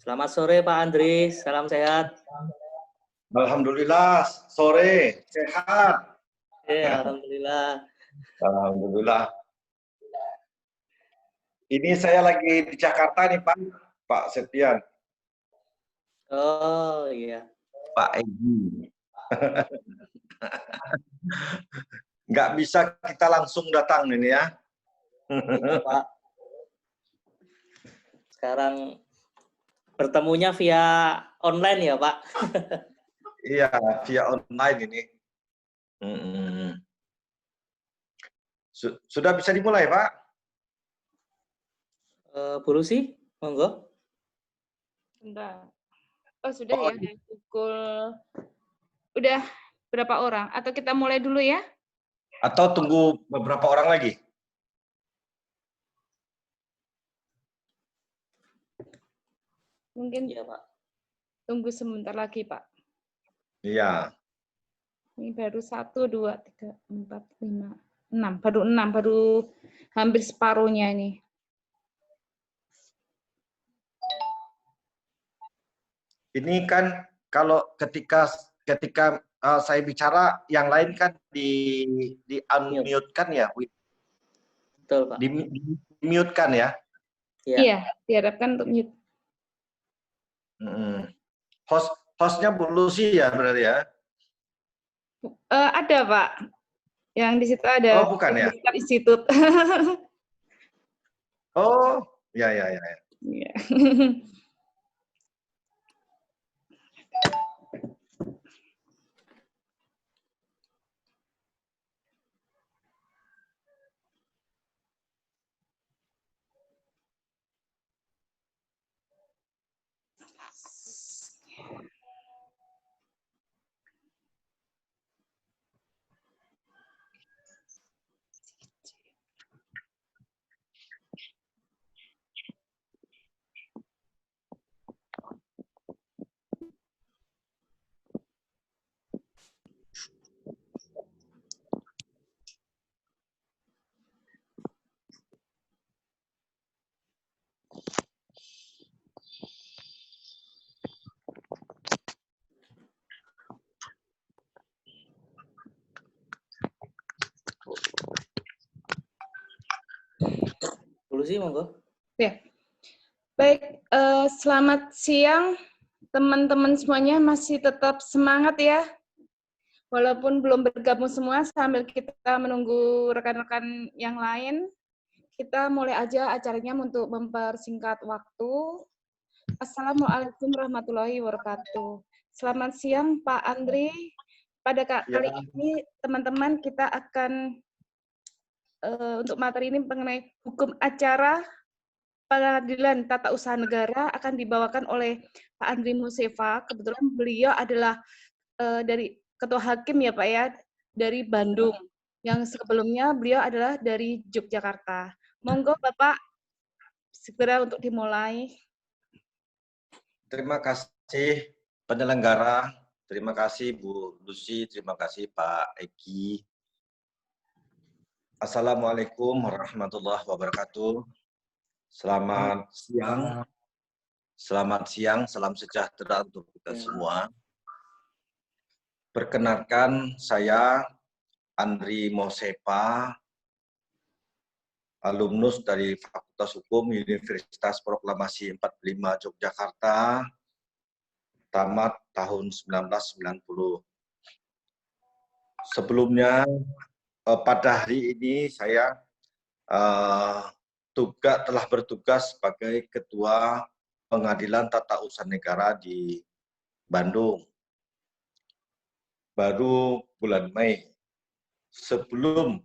Selamat sore Pak Andri, salam sehat. Alhamdulillah, sore, sehat. Alhamdulillah. Alhamdulillah. Ini saya lagi di Jakarta nih Pak Septian. Oh iya. Pak Egi. Nggak bisa kita langsung datang ini ya. Iya, Pak. Sekarang bertemunya via online ya Pak? Iya, via online ini. Sudah bisa dimulai Pak? Bu Lucy, monggo. Enggak. Oh sudah ya, udah pukul. Udah berapa orang? Atau kita mulai dulu ya? Atau tunggu beberapa orang lagi? Mungkin ya Pak. Tunggu sebentar lagi Pak. Iya. Ini baru 1, 2, 3, 4, 5, 6. Baru 6, baru hampir separuhnya ini. Ini kan kalau ketika saya bicara, yang lain kan di unmute kan ya? Betul Pak. Di mute kan ya? Iya, diharapkan untuk mute. Hostnya Bu Lucy ya berarti ya? Ada Pak, yang di situ ada. Oh bukan ya? Institut. Oh ya. Iya. Bu Lucy, monggo. Ya. Baik, selamat siang teman-teman semuanya, masih tetap semangat ya. Walaupun belum bergabung semua, sambil kita menunggu rekan-rekan yang lain, kita mulai aja acaranya untuk mempersingkat waktu. Assalamualaikum warahmatullahi wabarakatuh. Selamat siang Pak Andri. Pada kali ini teman-teman kita akan untuk materi ini mengenai hukum acara Pengadilan Tata Usaha Negara akan dibawakan oleh Pak Andri Musefa. Kebetulan beliau adalah dari Ketua Hakim ya Pak ya, dari Bandung. Yang sebelumnya beliau adalah dari Yogyakarta. Monggo Bapak, segera untuk dimulai. Terima kasih penyelenggara, terima kasih Bu Lucy, terima kasih Pak Egi. Assalamualaikum warahmatullahi wabarakatuh. Selamat siang, salam sejahtera untuk kita semua. Perkenalkan, saya Andri Mosepa, alumnus dari Fakultas Hukum Universitas Proklamasi 45 Yogyakarta, tamat tahun 1990. Sebelumnya, pada hari ini saya telah bertugas sebagai Ketua Pengadilan Tata Usaha Negara di Bandung. Baru bulan Mei. Sebelum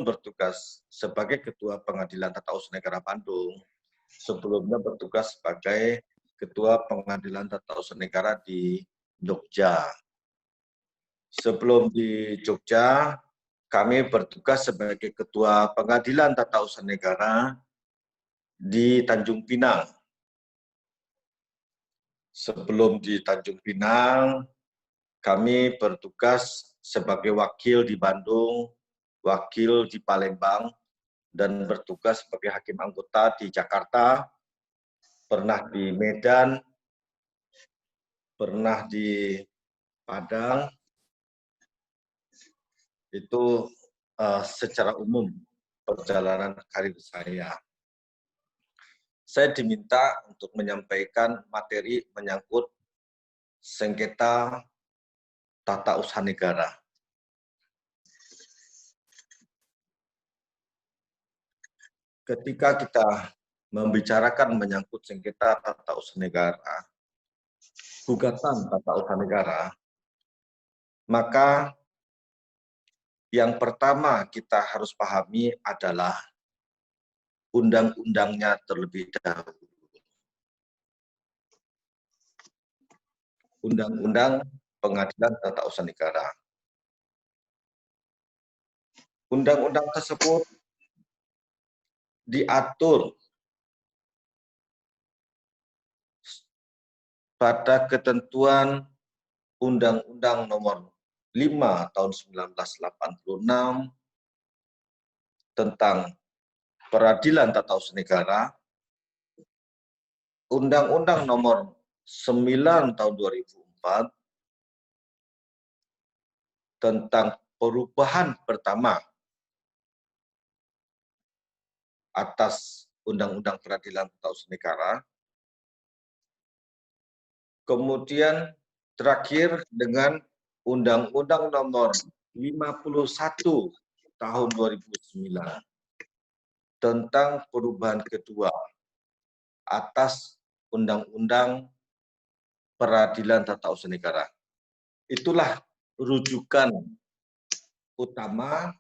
bertugas sebagai Ketua Pengadilan Tata Usaha Negara Bandung, sebelumnya bertugas sebagai Ketua Pengadilan Tata Usaha Negara di Jogja. Sebelum di Jogja, kami bertugas sebagai Ketua Pengadilan Tata Usaha Negara di Tanjung Pinang. Sebelum di Tanjung Pinang, kami bertugas sebagai wakil di Bandung, wakil di Palembang, dan bertugas sebagai hakim anggota di Jakarta, pernah di Medan, pernah di Padang. Itu secara umum perjalanan karir saya. Saya diminta untuk menyampaikan materi menyangkut sengketa tata usaha negara. Ketika kita membicarakan menyangkut sengketa tata usaha negara, gugatan tata usaha negara, maka yang pertama kita harus pahami adalah undang-undangnya terlebih dahulu. Undang-undang Pengadilan Tata Usaha Negara. Undang-undang tersebut diatur pada ketentuan Undang-Undang Nomor 5 Tahun 1986 tentang Peradilan Tata Usaha Negara, Undang-Undang Nomor 9 Tahun 2004 tentang perubahan pertama atas Undang-Undang Peradilan Tata Usaha Negara, kemudian terakhir dengan Undang-Undang Nomor 51 Tahun 2009 tentang perubahan kedua atas Undang-Undang Peradilan Tata Usaha Negara. Itulah rujukan utama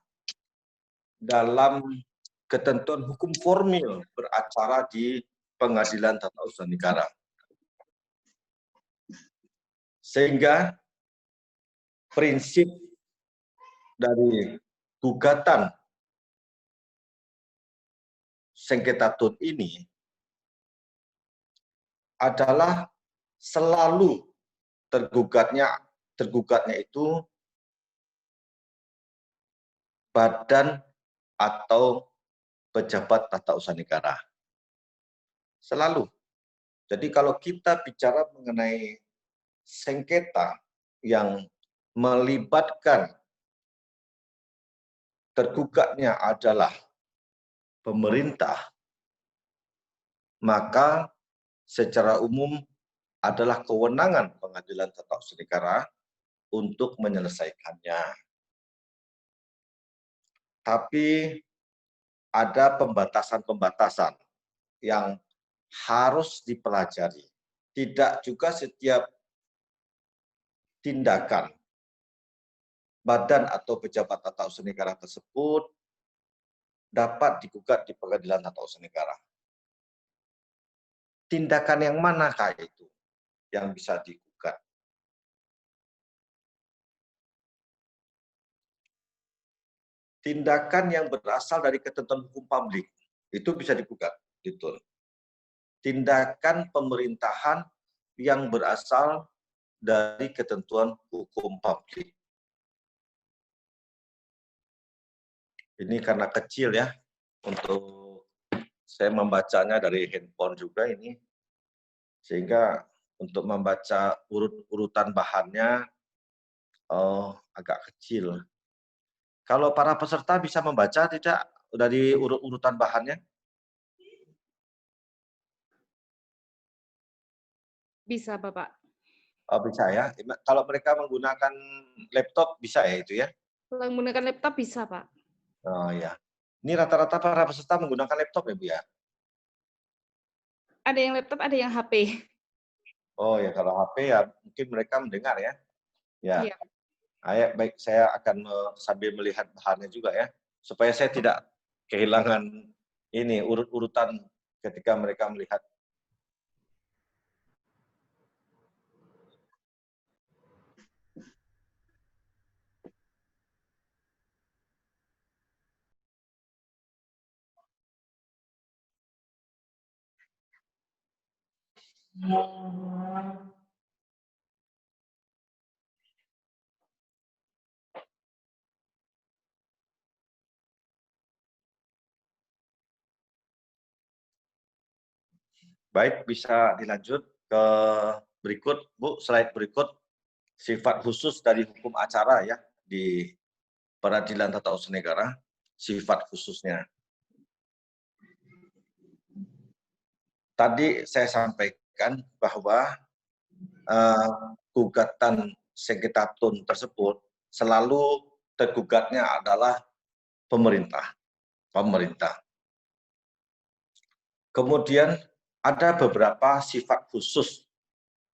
dalam ketentuan hukum formil beracara di Pengadilan Tata Usaha Negara. Sehingga prinsip dari gugatan sengketa TUN ini adalah selalu tergugatnya itu badan atau pejabat tata usaha negara. Selalu. Jadi kalau kita bicara mengenai sengketa yang melibatkan tergugatnya adalah pemerintah, maka secara umum adalah kewenangan Pengadilan Tata Usaha Negara untuk menyelesaikannya. Tapi ada pembatasan-pembatasan yang harus dipelajari. Tidak juga setiap tindakan badan atau pejabat tata usaha negara tersebut dapat digugat di Pengadilan Tata Usaha Negara. Tindakan yang manakah itu yang bisa digugat? Tindakan yang berasal dari ketentuan hukum publik itu bisa digugat, gitu. Tindakan pemerintahan yang berasal dari ketentuan hukum publik. Ini karena kecil ya, untuk saya membacanya dari handphone juga ini, sehingga untuk membaca urutan bahannya agak kecil. Kalau para peserta bisa membaca tidak dari urutan bahannya? Bisa, Bapak. Oh, bisa ya. Kalau mereka menggunakan laptop bisa ya itu ya? Kalau menggunakan laptop bisa, Pak. Oh ya. Ini rata-rata para peserta menggunakan laptop ya Bu ya? Ada yang laptop, ada yang HP. Oh ya, kalau HP ya mungkin mereka mendengar ya. Ya. Iya. Baik, saya akan sambil melihat bahannya juga ya, supaya saya tidak kehilangan ini urut-urutan ketika mereka melihat. Baik, bisa dilanjut ke berikut, Bu, slide berikut. Sifat khusus dari hukum acara ya di Peradilan Tata Usaha Negara, sifat khususnya. Tadi saya sampaikan bahwa gugatan sengketa tun tersebut selalu tergugatnya adalah pemerintah. Kemudian ada beberapa sifat khusus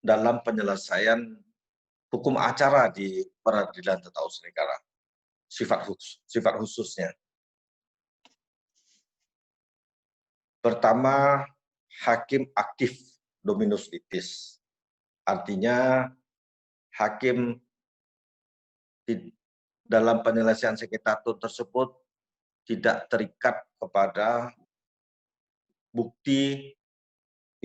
dalam penyelesaian hukum acara di Peradilan Tata Usaha Negara. Sifat khususnya. Pertama, hakim aktif dominus litis. Artinya hakim dalam penyelesaian sengketa tun tersebut tidak terikat kepada bukti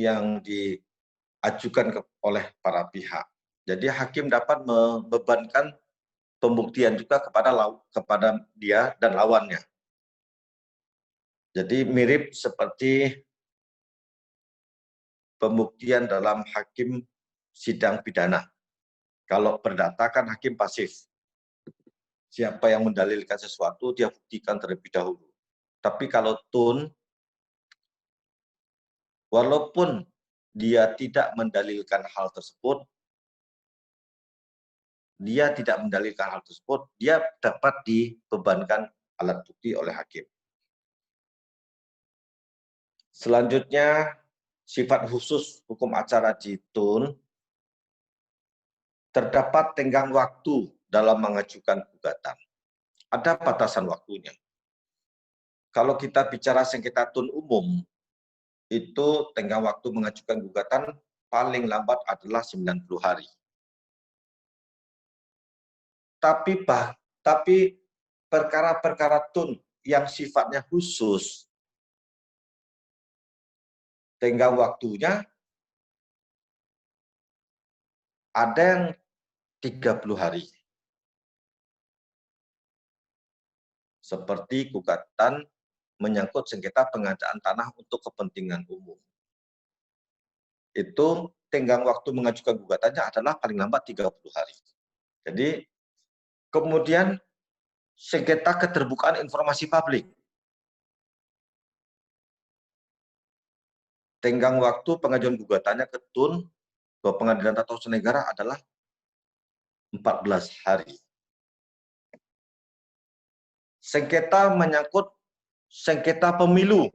yang diajukan oleh para pihak. Jadi hakim dapat membebankan pembuktian juga kepada dia dan lawannya. Jadi mirip seperti pembuktian dalam hakim sidang pidana. Kalau perdata kan hakim pasif. Siapa yang mendalilkan sesuatu, dia buktikan terlebih dahulu. Tapi kalau tun, walaupun dia tidak mendalilkan hal tersebut, dia dapat dibebankan alat bukti oleh hakim. Selanjutnya, sifat khusus hukum acara di tun, terdapat tenggang waktu dalam mengajukan gugatan. Ada batasan waktunya. Kalau kita bicara sengketa tun umum, itu tenggang waktu mengajukan gugatan paling lambat adalah 90 hari. Tapi perkara-perkara tun yang sifatnya khusus, tenggang waktunya ada yang 30 hari. Seperti gugatan menyangkut sengketa pengadaan tanah untuk kepentingan umum. Itu tenggang waktu mengajukan gugatannya adalah paling lambat 30 hari. Jadi kemudian sengketa keterbukaan informasi publik. Tenggang waktu pengajuan gugatannya ke tun ke Pengadilan Tata Usaha Negara adalah 14 hari. Sengketa menyangkut sengketa pemilu.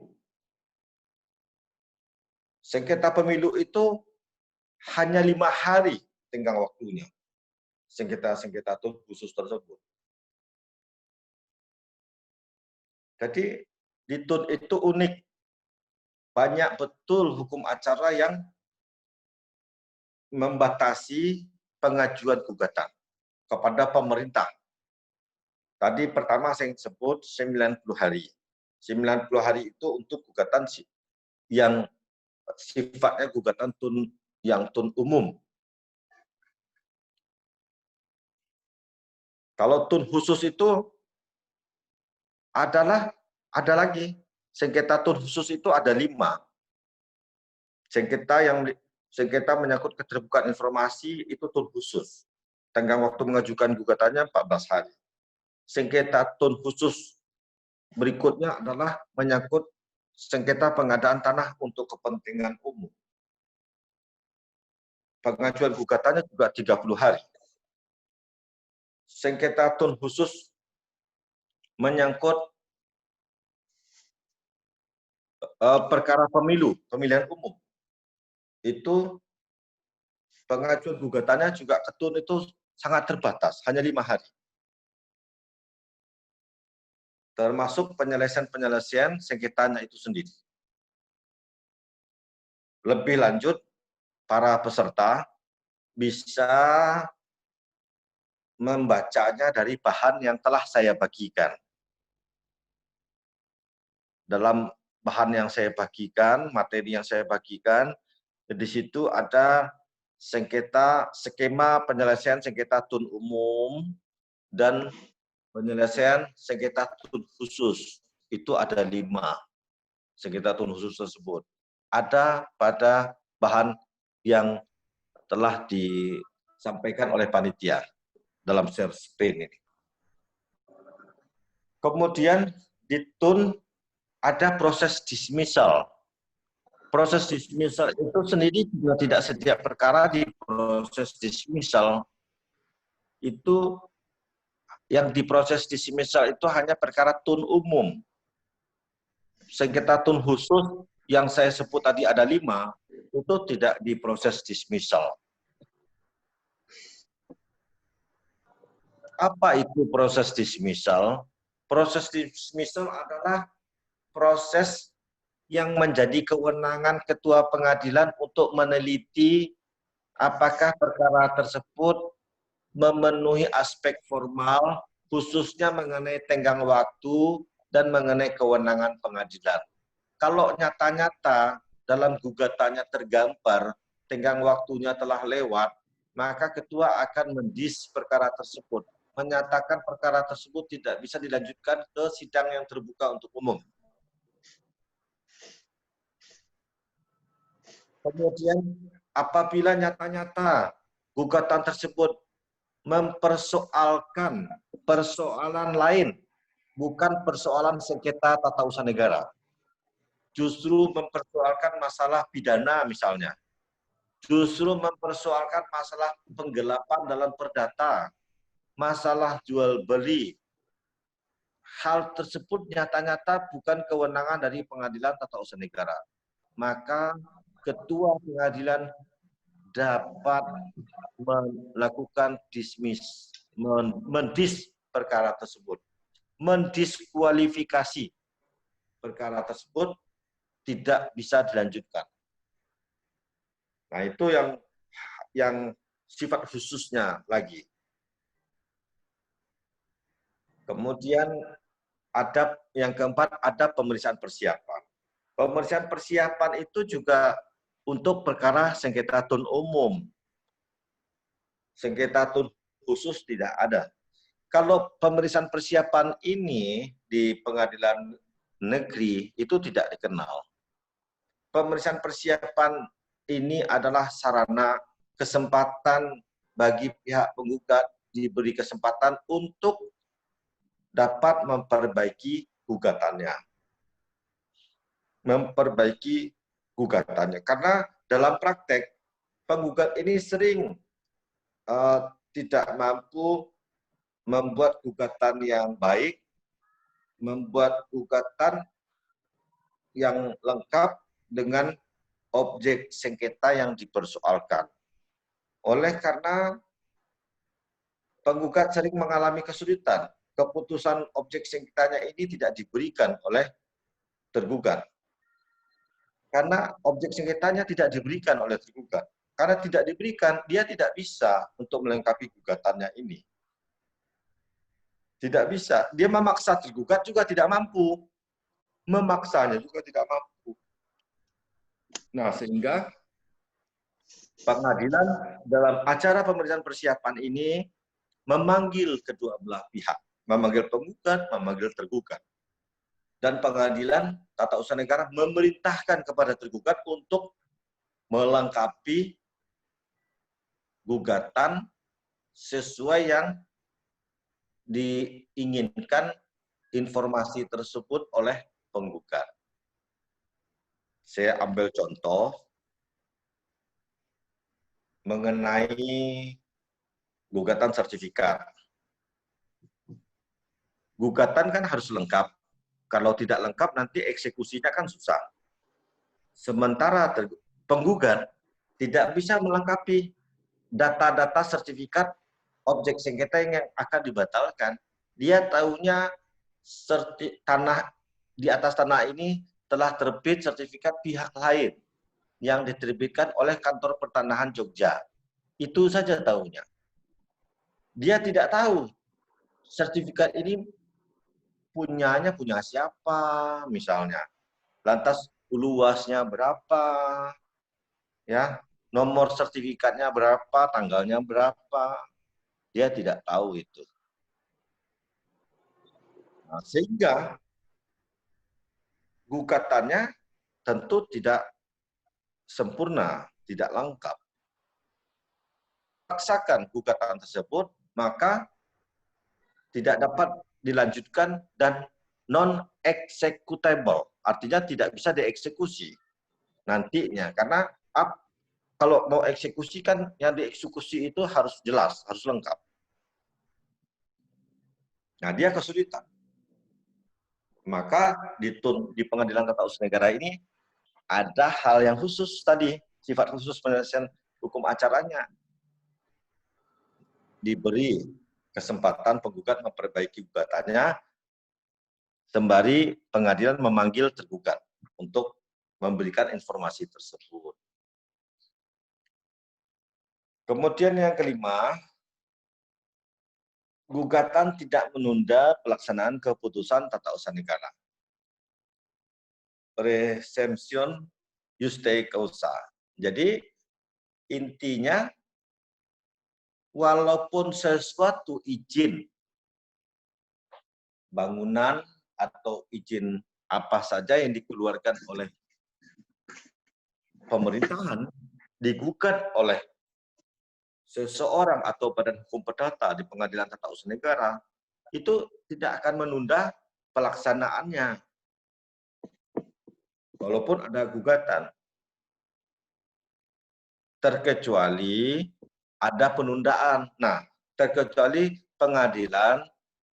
Sengketa pemilu itu hanya 5 hari tenggang waktunya. Sengketa tun khusus tersebut. Jadi di tun itu unik. Banyak betul hukum acara yang membatasi pengajuan gugatan kepada pemerintah. Tadi pertama saya sebut 90 hari. 90 hari itu untuk gugatan yang sifatnya gugatan tun yang tun umum. Kalau tun khusus itu ada lagi. Sengketa tun khusus itu ada 5. Sengketa menyangkut keterbukaan informasi itu tun khusus. Tenggang waktu mengajukan gugatannya 14 hari. Sengketa tun khusus berikutnya adalah menyangkut sengketa pengadaan tanah untuk kepentingan umum. Pengajuan gugatannya juga 30 hari. Sengketa tun khusus menyangkut perkara pemilihan umum. Itu pengajuan gugatannya juga ke tun itu sangat terbatas, hanya 5 hari. Termasuk penyelesaian sengketanya itu sendiri. Lebih lanjut, para peserta bisa membacanya dari bahan yang telah saya bagikan. Dalam bahan yang saya bagikan, materi yang saya bagikan, Di situ ada skema penyelesaian sengketa tun umum dan penyelesaian sengketa tun khusus. Itu ada 5 sengketa tun khusus tersebut. Ada pada bahan yang telah disampaikan oleh panitia dalam share screen ini. Kemudian di tun ada proses dismissal. Proses dismissal itu sendiri juga tidak setiap perkara di proses dismissal itu yang diproses dismissal itu hanya perkara tun umum. Sengketa tun khusus yang saya sebut tadi ada 5, itu tidak diproses dismissal. Apa itu proses dismissal? Proses dismissal adalah proses yang menjadi kewenangan ketua pengadilan untuk meneliti apakah perkara tersebut memenuhi aspek formal, khususnya mengenai tenggang waktu dan mengenai kewenangan pengadilan. Kalau nyata-nyata dalam gugatannya tergambar, tenggang waktunya telah lewat, maka ketua akan mendis perkara tersebut, menyatakan perkara tersebut tidak bisa dilanjutkan ke sidang yang terbuka untuk umum. Kemudian apabila nyata-nyata gugatan tersebut mempersoalkan persoalan lain, bukan persoalan sengketa tata usaha negara, justru mempersoalkan masalah pidana misalnya, justru mempersoalkan masalah penggelapan dalam perdata, masalah jual beli, hal tersebut nyata-nyata bukan kewenangan dari pengadilan tata usaha negara, maka ketua pengadilan dapat melakukan mendis perkara tersebut, mendiskualifikasi perkara tersebut tidak bisa dilanjutkan. Nah, itu yang sifat khususnya lagi. Kemudian ada yang keempat, ada pemeriksaan persiapan. Pemeriksaan persiapan itu juga untuk perkara sengketa tun umum. Sengketa tun khusus tidak ada. Kalau pemeriksaan persiapan ini di pengadilan negeri itu tidak dikenal. Pemeriksaan persiapan ini adalah sarana kesempatan bagi pihak penggugat diberi kesempatan untuk dapat memperbaiki gugatannya. Karena dalam praktek penggugat ini sering tidak mampu membuat gugatan yang baik, membuat gugatan yang lengkap dengan objek sengketa yang dipersoalkan. Oleh karena penggugat sering mengalami kesulitan, keputusan objek sengketanya ini tidak diberikan oleh tergugat. Karena objek sengketanya tidak diberikan oleh tergugat. Karena tidak diberikan, dia tidak bisa untuk melengkapi gugatannya ini. Tidak bisa. Dia memaksa tergugat juga tidak mampu. Memaksanya juga tidak mampu. Nah, sehingga pengadilan dalam acara pemeriksaan persiapan ini memanggil kedua belah pihak. Memanggil penggugat, memanggil tergugat. Dan pengadilan tata usaha negara memerintahkan kepada tergugat untuk melengkapi gugatan sesuai yang diinginkan informasi tersebut oleh penggugat. Saya ambil contoh mengenai gugatan sertifikat. Gugatan kan harus lengkap. Kalau tidak lengkap nanti eksekusinya kan susah. Sementara penggugat tidak bisa melengkapi data-data sertifikat objek sengketa yang akan dibatalkan. Dia tahunya di atas tanah ini telah terbit sertifikat pihak lain yang diterbitkan oleh kantor pertanahan Jogja. Itu saja tahunya. Dia tidak tahu sertifikat ini punya siapa misalnya. Lantas luasnya berapa, ya, nomor sertifikatnya berapa, tanggalnya berapa, dia tidak tahu itu. Nah, sehingga gugatannya tentu tidak sempurna, tidak lengkap. Paksakan gugatan tersebut, maka tidak dapat dilanjutkan dan non-executable, artinya tidak bisa dieksekusi nantinya. Karena kalau mau eksekusi kan yang dieksekusi itu harus jelas, harus lengkap. Nah, dia kesulitan. Maka di Pengadilan Tata Usaha Negara ini ada hal yang khusus tadi, sifat khusus penyelesaian hukum acaranya. Diberi kesempatan penggugat memperbaiki gugatannya, sembari pengadilan memanggil tergugat untuk memberikan informasi tersebut. Kemudian yang kelima, gugatan tidak menunda pelaksanaan keputusan tata usaha negara. Presumption justae causa. Jadi intinya, walaupun sesuatu izin bangunan atau izin apa saja yang dikeluarkan oleh pemerintahan digugat oleh seseorang atau badan hukum perdata di Pengadilan Tata Usaha Negara, itu tidak akan menunda pelaksanaannya. Walaupun ada gugatan. Terkecuali ada penundaan. Nah, terkecuali pengadilan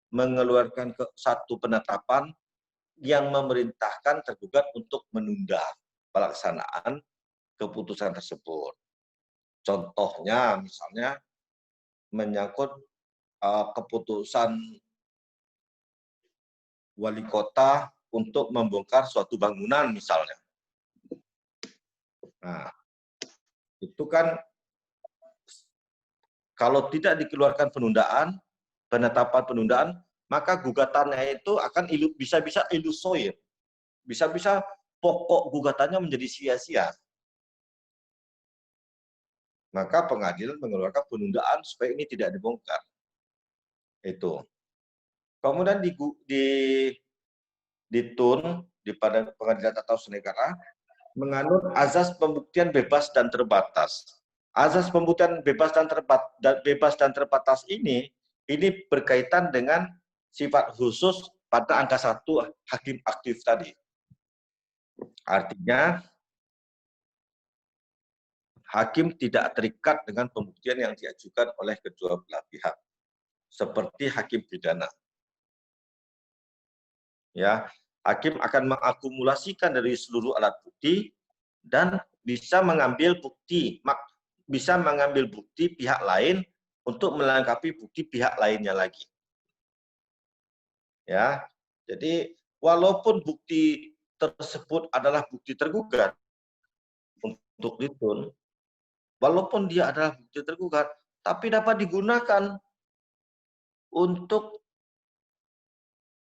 mengeluarkan satu penetapan yang memerintahkan tergugat untuk menunda pelaksanaan keputusan tersebut. Contohnya, misalnya menyangkut keputusan wali kota untuk membongkar suatu bangunan misalnya. Nah, itu kan kalau tidak dikeluarkan penundaan, penetapan penundaan, maka gugatannya itu akan bisa-bisa ilusoir. Bisa-bisa pokok gugatannya menjadi sia-sia. Maka pengadilan mengeluarkan penundaan supaya ini tidak dibongkar. Itu. Kemudian di TUN, di Pengadilan Tata Usaha Negara, menganut azas pembuktian bebas dan terbatas. Azas pembuktian bebas dan terbatas ini berkaitan dengan sifat khusus pada angka 1 hakim aktif tadi. Artinya, hakim tidak terikat dengan pembuktian yang diajukan oleh kedua belah pihak, seperti hakim pidana. Ya, hakim akan mengakumulasikan dari seluruh alat bukti dan bisa mengambil bukti pihak lain untuk melengkapi bukti pihak lainnya lagi. Ya, jadi walaupun bukti tersebut adalah bukti tergugat untuk ditun, walaupun dia adalah bukti tergugat, tapi dapat digunakan untuk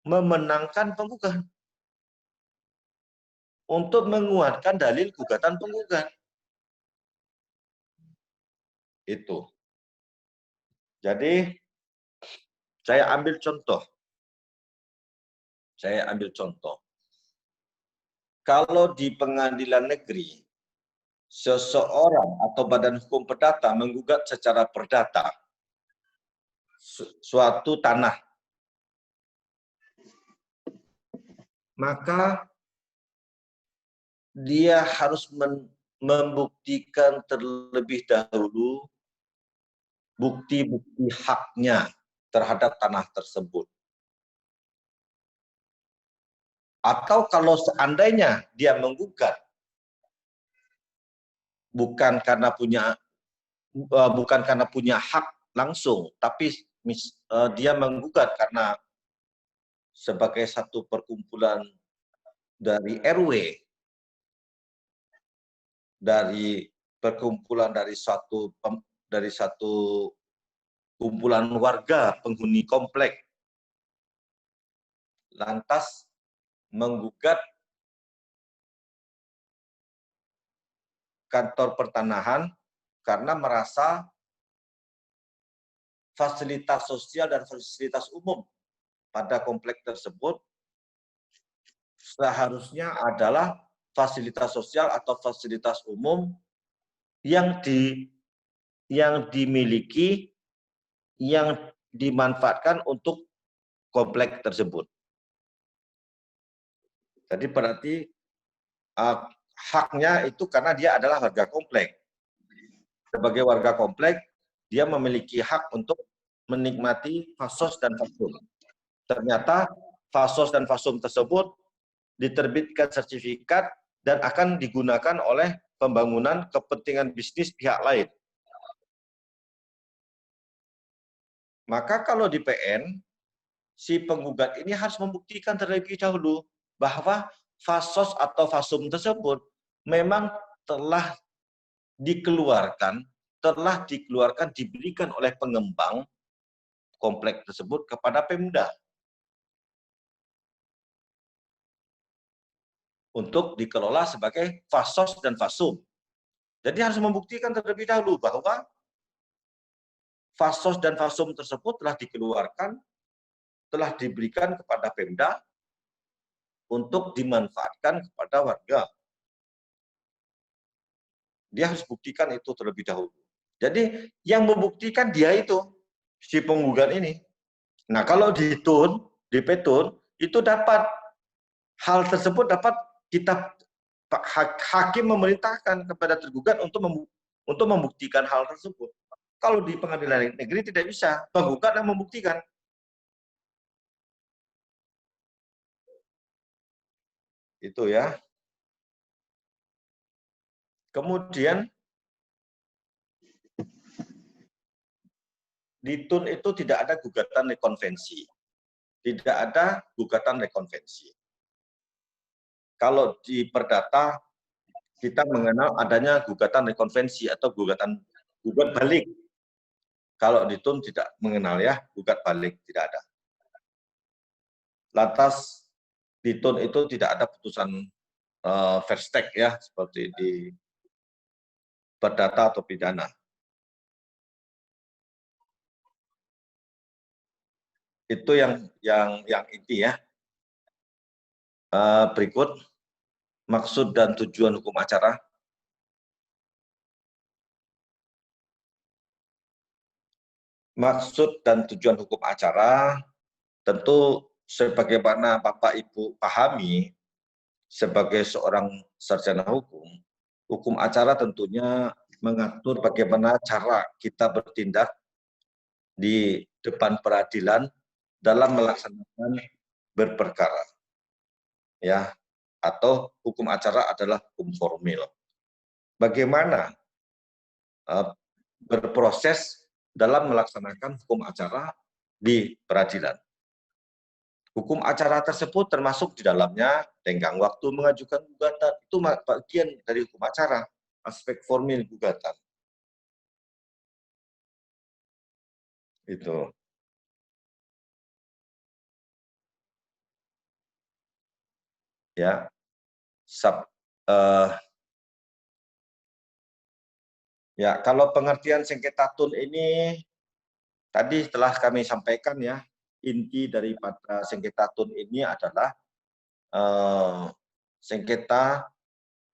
memenangkan penggugat, untuk menguatkan dalil gugatan penggugat. Itu. Jadi, saya ambil contoh. Kalau di pengadilan negeri, seseorang atau badan hukum perdata menggugat secara perdata suatu tanah, maka dia harus membuktikan terlebih dahulu bukti-bukti haknya terhadap tanah tersebut. Atau kalau seandainya dia menggugat bukan karena punya hak langsung, tapi dia menggugat karena sebagai satu perkumpulan dari RW, dari perkumpulan dari satu kumpulan warga penghuni komplek, lantas menggugat kantor pertanahan karena merasa fasilitas sosial dan fasilitas umum pada komplek tersebut seharusnya adalah fasilitas sosial atau fasilitas umum yang dimiliki, yang dimanfaatkan untuk komplek tersebut. Jadi berarti haknya itu karena dia adalah warga komplek. Sebagai warga komplek, dia memiliki hak untuk menikmati fasos dan fasum. Ternyata fasos dan fasum tersebut diterbitkan sertifikat dan akan digunakan oleh pembangunan kepentingan bisnis pihak lain. Maka kalau di PN, si penggugat ini harus membuktikan terlebih dahulu bahwa fasos atau fasum tersebut memang telah dikeluarkan, diberikan oleh pengembang komplek tersebut kepada Pemda untuk dikelola sebagai fasos dan fasum. Jadi harus membuktikan terlebih dahulu bahwa fasos dan fasum tersebut telah dikeluarkan, telah diberikan kepada Pemda untuk dimanfaatkan kepada warga. Dia harus buktikan itu terlebih dahulu. Jadi yang membuktikan dia itu, si penggugat ini. Nah kalau di petun, itu dapat, hal tersebut dapat kita, hakim memerintahkan kepada tergugat untuk membuktikan hal tersebut. Kalau di pengadilan negeri tidak bisa, penggugat yang membuktikan. Itu ya. Kemudian di TUN itu tidak ada gugatan rekonvensi. Tidak ada gugatan rekonvensi. Kalau di perdata kita mengenal adanya gugatan rekonvensi atau gugat balik. Kalau di TUN tidak mengenal ya, gugat balik tidak ada. Lantas di TUN itu tidak ada putusan verstek ya, seperti di perdata atau pidana. Itu yang inti ya. Berikut maksud dan tujuan hukum acara. Maksud dan tujuan hukum acara tentu sebagaimana Bapak Ibu pahami sebagai seorang sarjana hukum, hukum acara tentunya mengatur bagaimana cara kita bertindak di depan peradilan dalam melaksanakan berperkara. Ya, atau hukum acara adalah hukum formil. Bagaimana berproses dalam melaksanakan hukum acara di peradilan. Hukum acara tersebut termasuk di dalamnya tenggang waktu mengajukan gugatan. Itu bagian dari hukum acara, aspek formil gugatan. Itu. Ya. Ya, kalau pengertian sengketa TUN ini tadi telah kami sampaikan ya, inti daripada sengketa TUN ini adalah sengketa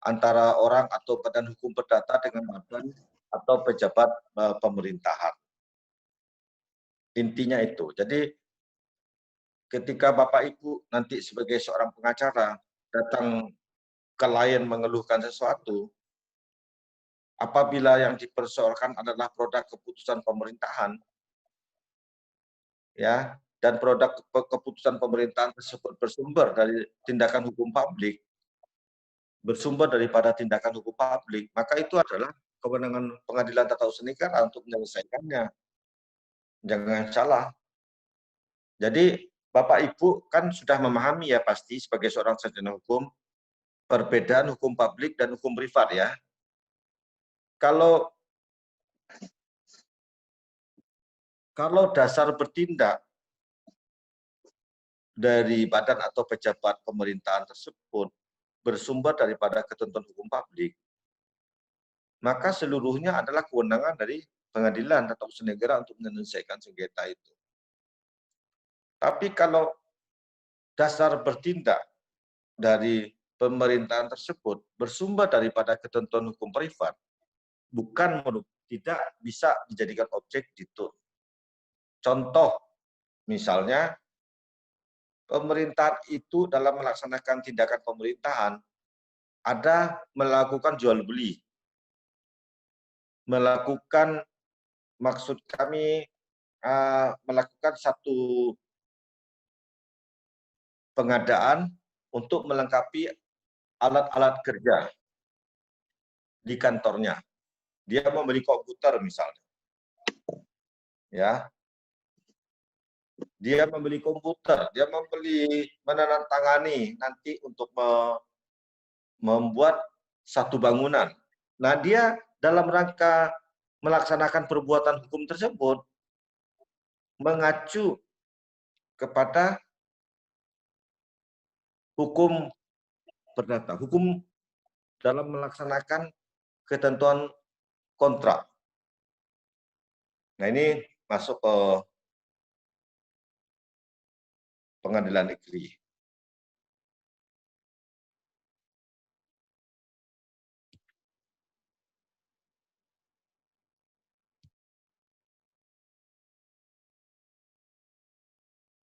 antara orang atau badan hukum perdata dengan badan atau pejabat pemerintahan. Intinya itu. Jadi ketika Bapak Ibu nanti sebagai seorang pengacara datang ke klien mengeluhkan sesuatu, apabila yang dipersoalkan adalah produk keputusan pemerintahan, ya, dan produk keputusan pemerintahan tersebut bersumber dari tindakan hukum publik, maka itu adalah kewenangan pengadilan tata usaha negara untuk menyelesaikannya. Jangan salah. Jadi Bapak Ibu kan sudah memahami ya pasti sebagai seorang sarjana hukum, perbedaan hukum publik dan hukum privat ya. Kalau dasar bertindak dari badan atau pejabat pemerintahan tersebut bersumber daripada ketentuan hukum publik, maka seluruhnya adalah kewenangan dari pengadilan tata usaha negara untuk menyelesaikan sengketa itu. Tapi kalau dasar bertindak dari pemerintahan tersebut bersumber daripada ketentuan hukum privat, tidak bisa dijadikan objek ditun. Contoh, misalnya, pemerintahan itu dalam melaksanakan tindakan pemerintahan ada melakukan jual beli, melakukan, maksud kami melakukan satu pengadaan untuk melengkapi alat-alat kerja di kantornya. Dia membeli komputer misalnya, ya. Dia membeli komputer, dia menandatangani nanti untuk membuat satu bangunan. Nah, dia dalam rangka melaksanakan perbuatan hukum tersebut mengacu kepada hukum perdata, hukum dalam melaksanakan ketentuan kontrak. Nah, ini masuk ke pengadilan negeri.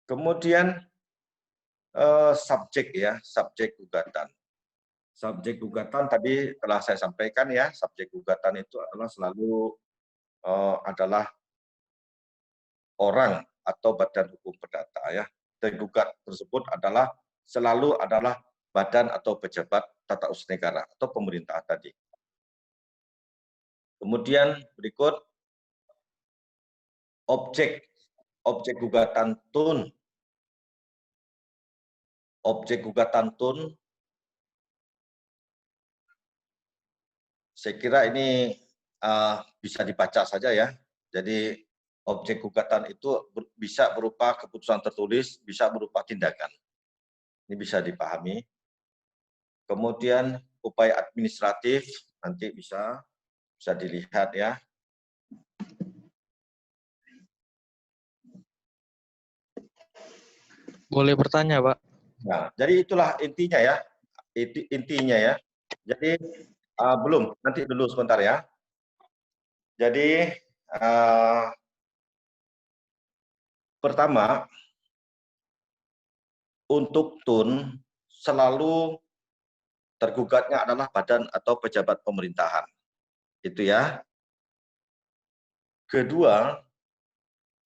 Kemudian subjek gugatan. Subjek gugatan tadi telah saya sampaikan ya, subjek gugatan itu adalah selalu adalah orang atau badan hukum perdata ya. Tergugat tersebut selalu adalah badan atau pejabat tata usaha negara atau pemerintah tadi. Kemudian berikut objek gugatan tun. Objek gugatan tun, saya kira ini bisa dibaca saja ya. Jadi objek gugatan itu bisa berupa keputusan tertulis, bisa berupa tindakan. Ini bisa dipahami. Kemudian upaya administratif nanti bisa dilihat ya. Boleh bertanya, Pak? Nah, jadi itulah intinya ya. Intinya ya. Jadi belum, nanti dulu sebentar ya. Jadi pertama, untuk tun selalu tergugatnya adalah badan atau pejabat pemerintahan. Itu ya. Kedua,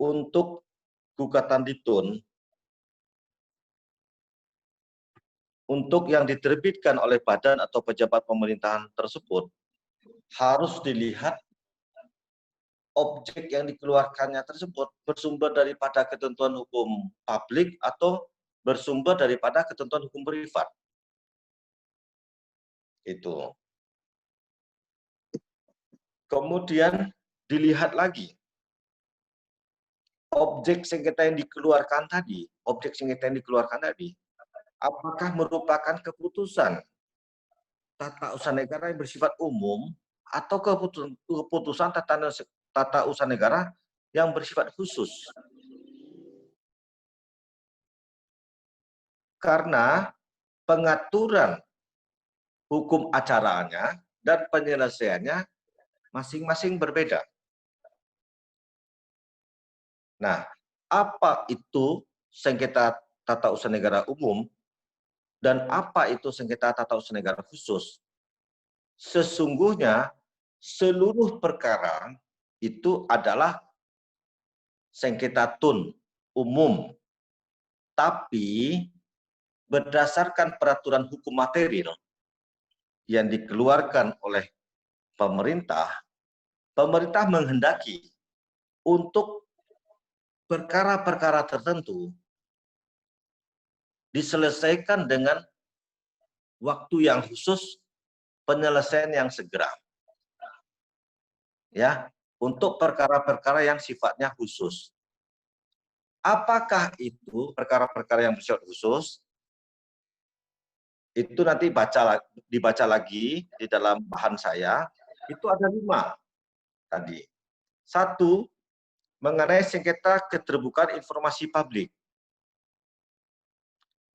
untuk gugatan di tun, untuk yang diterbitkan oleh badan atau pejabat pemerintahan tersebut, harus dilihat objek yang dikeluarkannya tersebut bersumber daripada ketentuan hukum publik atau bersumber daripada ketentuan hukum privat. Itu. Kemudian dilihat lagi objek sengketa yang dikeluarkan tadi, apakah merupakan keputusan tata usaha negara yang bersifat umum atau keputusan tata usaha negara yang bersifat khusus. Karena pengaturan hukum acaranya dan penyelesaiannya masing-masing berbeda. Nah, apa itu sengketa tata usaha negara umum dan apa itu sengketa tata usaha negara khusus? Sesungguhnya seluruh perkara itu adalah sengketa tun umum. Tapi berdasarkan peraturan hukum material yang dikeluarkan oleh pemerintah menghendaki untuk perkara-perkara tertentu diselesaikan dengan waktu yang khusus, penyelesaian yang segera. Ya, untuk perkara-perkara yang sifatnya khusus. Apakah itu perkara-perkara yang bersifat khusus? Itu nanti dibaca lagi di dalam bahan saya. Itu ada 5 tadi. 1, mengenai sengketa keterbukaan informasi publik.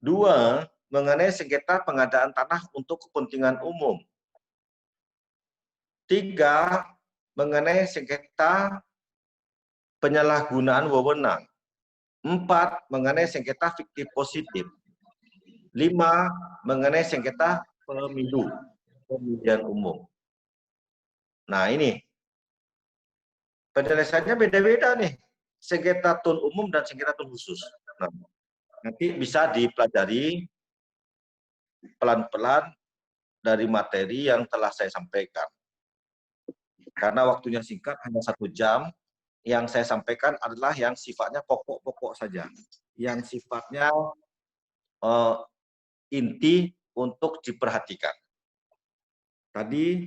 2, mengenai sengketa pengadaan tanah untuk kepentingan umum. 3, mengenai sengketa penyalahgunaan wewenang. 4, mengenai sengketa fiktif positif. 5, mengenai sengketa pemilihan umum. Nah, ini penjelasannya beda-beda nih. Sengketa tun umum dan sengketa tun khusus. Nah, nanti bisa dipelajari pelan-pelan dari materi yang telah saya sampaikan. Karena waktunya singkat, hanya 1 jam, yang saya sampaikan adalah yang sifatnya pokok-pokok saja. Yang sifatnya inti untuk diperhatikan. Tadi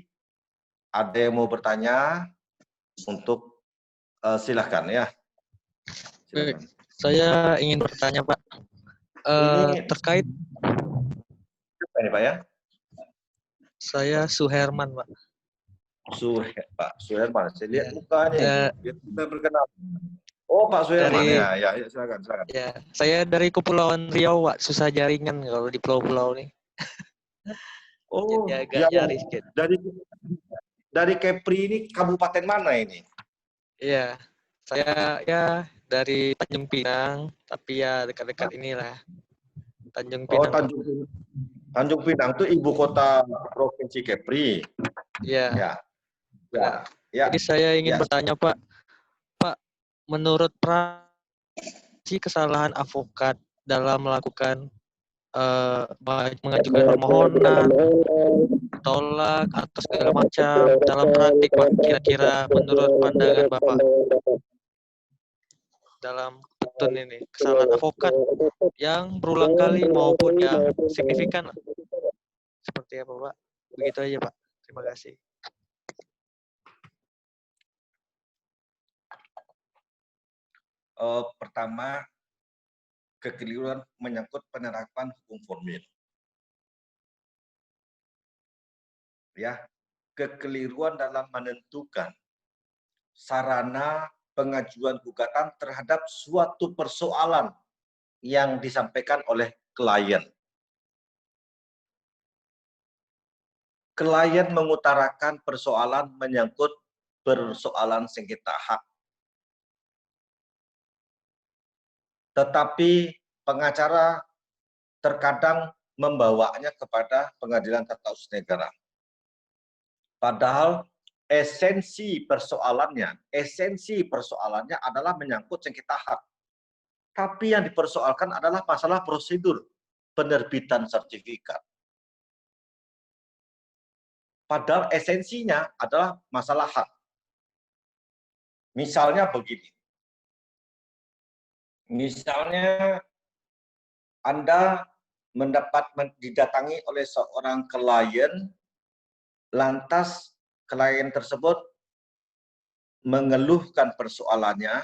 ada yang mau bertanya, untuk silakan ya. Silakan. Saya ingin bertanya, Pak. Ini Terkait apa ini, Pak ya? saya Suherman, Pak. Pak Suherman, saya lihat Ya. mukanya Ya. ini. Kita berkenal. Oh, Pak Suherman, Dari- ya, silakan. Ya, saya dari Kepulauan Riau, Pak. Susah jaringan kalau di pulau-pulau nih. Oh, Jadi agak ya, nyari sedikit. dari Kepri ini kabupaten mana ini? Iya, saya ya dari Tanjung Pinang, tapi ya dekat-dekat inilah. Tanjung Oh, Pinang, Pak. Tanjung Pinang itu ibu kota provinsi Kepri. Iya, Ya. benar. Ya. Jadi saya ingin Ya. bertanya, Pak. Pak, menurut kesalahan avokat dalam melakukan mengajukan permohonan, tolak atau segala macam dalam praktik, Pak, kira-kira menurut pandangan Bapak dalam petun ini kesalahan avokat yang berulang kali maupun yang signifikan, seperti apa, Pak? Begitu aja, Pak. Terima kasih. Pertama, kekeliruan menyangkut penerapan hukum formil. Ya, kekeliruan dalam menentukan sarana pengajuan gugatan terhadap suatu persoalan yang disampaikan oleh klien. Klien mengutarakan persoalan menyangkut persoalan sengketa hak. Tetapi pengacara terkadang membawanya kepada pengadilan tata usaha negara. Padahal esensi persoalannya adalah menyangkut sengketa hak. Tapi yang dipersoalkan adalah masalah prosedur penerbitan sertifikat. Padahal esensinya adalah masalah hak. Misalnya begini. Misalnya Anda didatangi oleh seorang klien, lantas klien tersebut mengeluhkan persoalannya,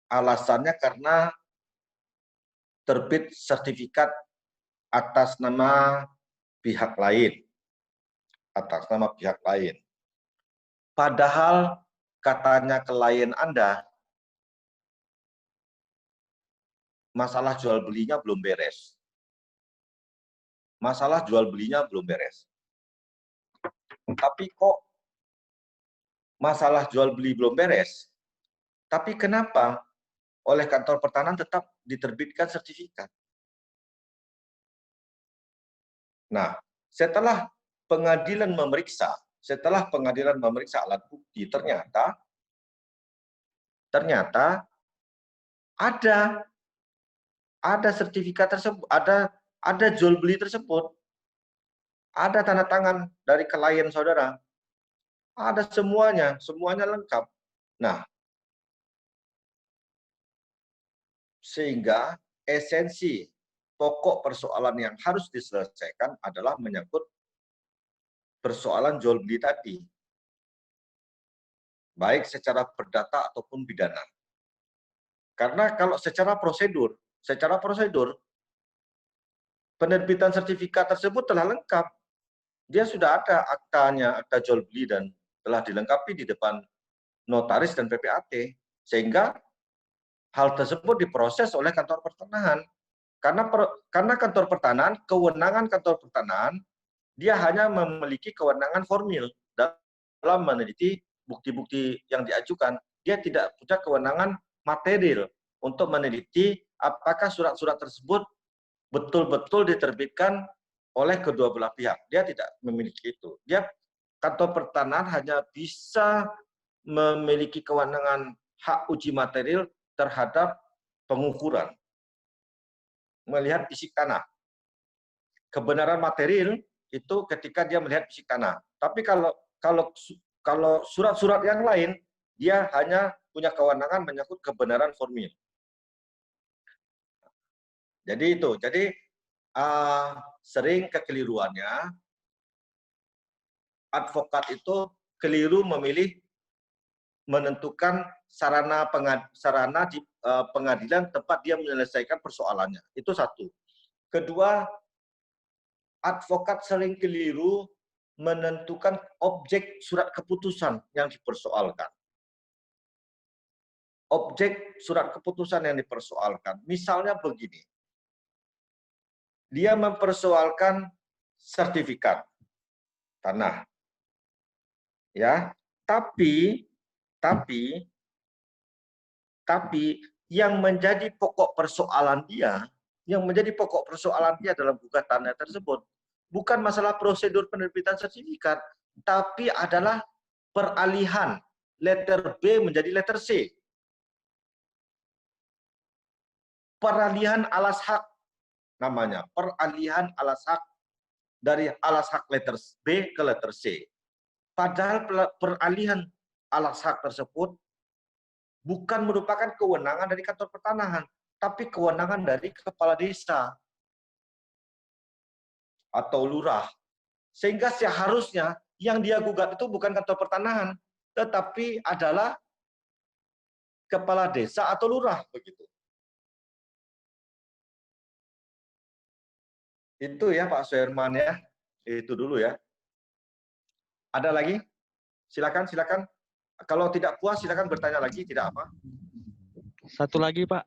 alasannya karena terbit sertifikat atas nama pihak lain. Padahal katanya klien Anda, masalah jual belinya belum beres. Tapi kok masalah jual beli belum beres? Tapi kenapa oleh kantor pertanahan tetap diterbitkan sertifikat? Nah, setelah pengadilan memeriksa alat bukti, ternyata ada sertifikat tersebut, ada jual beli tersebut, ada tanda tangan dari klien saudara, ada semuanya lengkap. Nah, sehingga esensi pokok persoalan yang harus diselesaikan adalah menyangkut persoalan jual beli tadi, baik secara perdata ataupun pidana. Karena kalau secara prosedur penerbitan sertifikat tersebut telah lengkap. dia sudah ada aktanya, akta jual beli dan telah dilengkapi di depan notaris dan PPAT, sehingga hal tersebut diproses oleh kantor pertanahan. Karena kantor pertanahan, kewenangan kantor pertanahan, dia hanya memiliki kewenangan formil dalam meneliti bukti-bukti yang diajukan. Dia tidak punya kewenangan material untuk meneliti apakah surat-surat tersebut betul-betul diterbitkan oleh kedua belah pihak. Dia tidak memiliki itu. Kantor pertanahan hanya bisa memiliki kewenangan hak uji material terhadap pengukuran, melihat fisik tanah. Kebenaran material itu ketika dia melihat fisik tanah. Tapi kalau surat-surat yang lain, dia hanya punya kewenangan menyangkut kebenaran formil. Jadi itu. Jadi sering kekeliruannya advokat itu keliru memilih menentukan sarana di pengadilan tempat dia menyelesaikan persoalannya. Itu satu. Kedua, advokat sering keliru menentukan objek surat keputusan yang dipersoalkan. Objek surat keputusan yang dipersoalkan. Misalnya begini. Dia mempersoalkan sertifikat tanah. Ya, tapi yang menjadi pokok persoalan dia dalam gugatannya tersebut bukan masalah prosedur penerbitan sertifikat, tapi adalah peralihan letter B menjadi letter C. Peralihan alas hak namanya, peralihan alas hak dari alas hak letter B ke letter C. Padahal peralihan alas hak tersebut bukan merupakan kewenangan dari kantor pertanahan, tapi kewenangan dari kepala desa atau lurah. Sehingga seharusnya yang dia gugat itu bukan kantor pertanahan, tetapi adalah kepala desa atau lurah, begitu. Itu ya Pak Suherman ya. Itu dulu ya. Ada lagi? Silakan. Kalau tidak puas silakan bertanya lagi, tidak apa. Satu lagi Pak,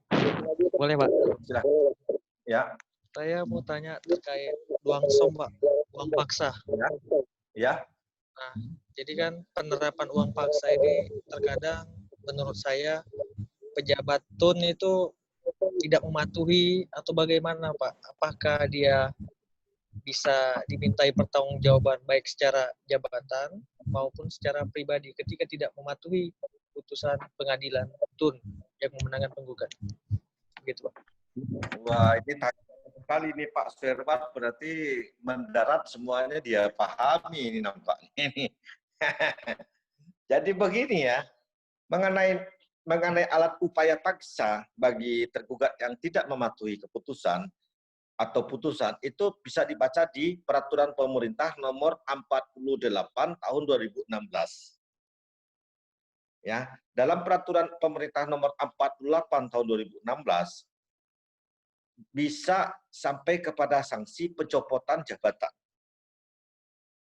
boleh Pak? Silakan. Ya. Saya mau tanya terkait uang som Pak, uang paksa. Ya. Nah, jadi kan penerapan uang paksa ini terkadang menurut saya pejabat TUN itu tidak mematuhi atau bagaimana Pak? Apakah dia bisa dimintai pertanggungjawaban baik secara jabatan maupun secara pribadi ketika tidak mematuhi putusan pengadilan TUN yang memenangkan penggugat. Begitu Pak. Wah, ini kali ini Pak Suherman berarti mendarat semuanya dia pahami ini nampaknya ini. Jadi begini ya, mengenai alat upaya paksa bagi tergugat yang tidak mematuhi keputusan atau putusan itu bisa dibaca di Peraturan Pemerintah Nomor 48 Tahun 2016. Ya, dalam Peraturan Pemerintah Nomor 48 Tahun 2016 bisa sampai kepada sanksi pencopotan jabatan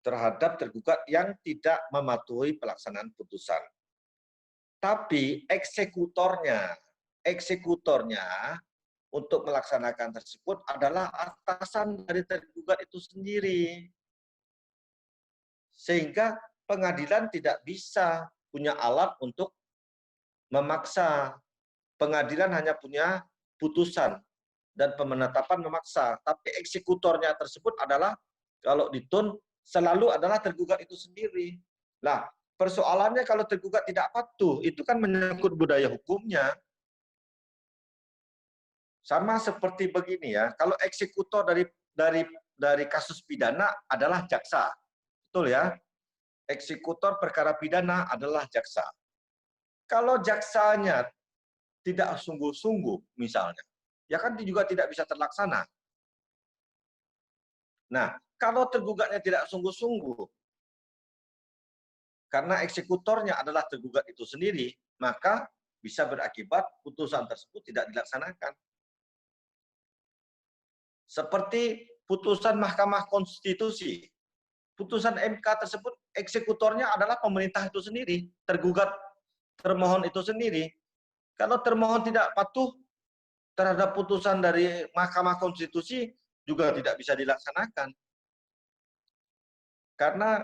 terhadap tergugat yang tidak mematuhi pelaksanaan putusan. Tapi eksekutornya untuk melaksanakan tersebut adalah atasan dari tergugat itu sendiri. Sehingga pengadilan tidak bisa punya alat untuk memaksa. Pengadilan hanya punya putusan dan pemenetapan memaksa. Tapi eksekutornya tersebut adalah, kalau di TUN, selalu adalah tergugat itu sendiri. Nah, persoalannya kalau tergugat tidak patuh, itu kan menyangkut budaya hukumnya. Sama seperti begini ya, kalau eksekutor dari kasus pidana adalah jaksa. Betul ya? Eksekutor perkara pidana adalah jaksa. Kalau jaksanya tidak sungguh-sungguh misalnya, ya kan juga tidak bisa terlaksana. Nah, kalau tergugatnya tidak sungguh-sungguh, karena eksekutornya adalah tergugat itu sendiri, maka bisa berakibat putusan tersebut tidak dilaksanakan. Seperti putusan Mahkamah Konstitusi. putusan MK tersebut eksekutornya adalah pemerintah itu sendiri, tergugat termohon itu sendiri. Kalau termohon tidak patuh terhadap putusan dari Mahkamah Konstitusi juga tidak bisa dilaksanakan. Karena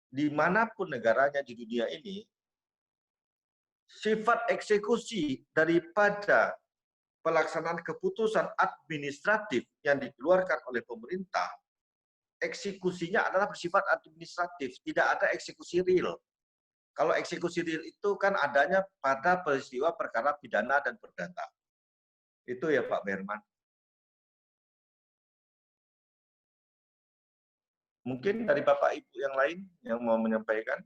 dimanapun negaranya di dunia ini, sifat eksekusi daripada pelaksanaan keputusan administratif yang dikeluarkan oleh pemerintah, eksekusinya adalah bersifat administratif, tidak ada eksekusi real. Kalau eksekusi real itu kan adanya pada peristiwa perkara pidana dan perdata. Itu ya Pak Berman. Mungkin dari Bapak Ibu yang lain yang mau menyampaikan.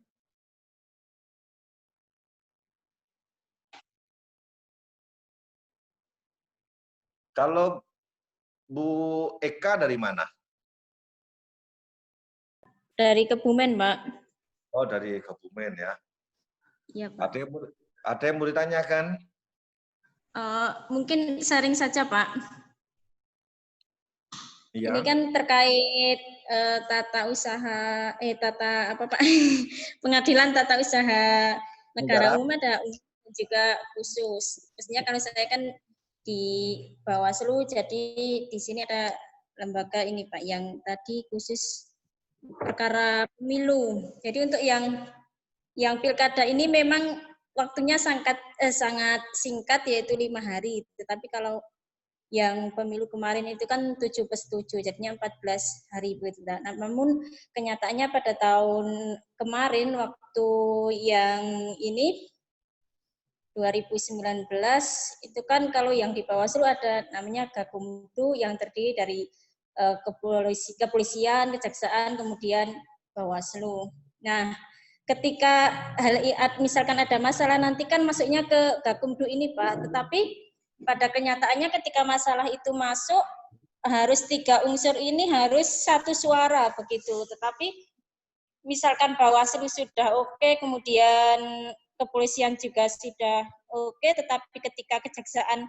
Kalau Bu Eka dari mana? Dari Kebumen, Pak. Oh, dari Kebumen ya. Iya, Pak. Ada yang mau ditanyakan? Mungkin sharing saja, Pak. Iya. Ini kan terkait tata usaha, tata apa Pak? Pengadilan tata usaha negara umum ada juga khusus. Maksudnya kalau saya kan di Bawaslu, jadi di sini ada lembaga ini Pak, yang tadi khusus perkara pemilu. Jadi untuk yang pilkada ini memang waktunya sangat singkat, yaitu 5 hari. Tetapi kalau yang pemilu kemarin itu kan 7+7, jadinya 14 hari begitu. Nah, namun kenyataannya pada tahun kemarin waktu yang ini 2019 itu kan kalau yang di Bawaslu ada namanya Gakumdu yang terdiri dari kepolisian, kejaksaan, kemudian Bawaslu. Nah, ketika misalkan ada masalah nanti kan masuknya ke Gakumdu ini Pak, tetapi pada kenyataannya ketika masalah itu masuk harus 3 unsur ini harus satu suara begitu. Tetapi misalkan Bawaslu sudah oke, kemudian kepolisian juga sudah oke, tetapi ketika kejaksaan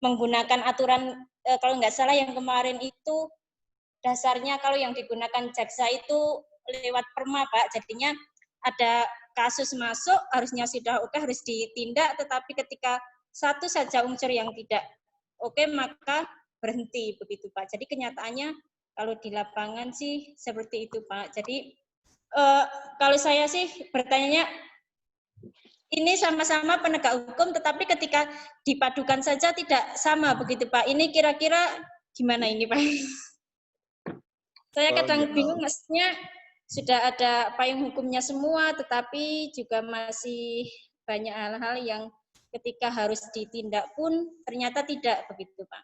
menggunakan aturan kalau nggak salah yang kemarin itu dasarnya kalau yang digunakan jaksa itu lewat perma Pak, jadinya ada kasus masuk harusnya sudah oke harus ditindak, tetapi ketika satu saja unsur yang tidak oke maka berhenti begitu Pak. Jadi kenyataannya kalau di lapangan sih seperti itu Pak. Jadi kalau saya sih bertanya ini sama-sama penegak hukum, tetapi ketika dipadukan saja tidak sama begitu Pak. Ini kira-kira gimana ini Pak? Saya kadang bingung, maksudnya sudah ada payung hukumnya semua, tetapi juga masih banyak hal-hal yang ketika harus ditindak pun ternyata tidak begitu Pak.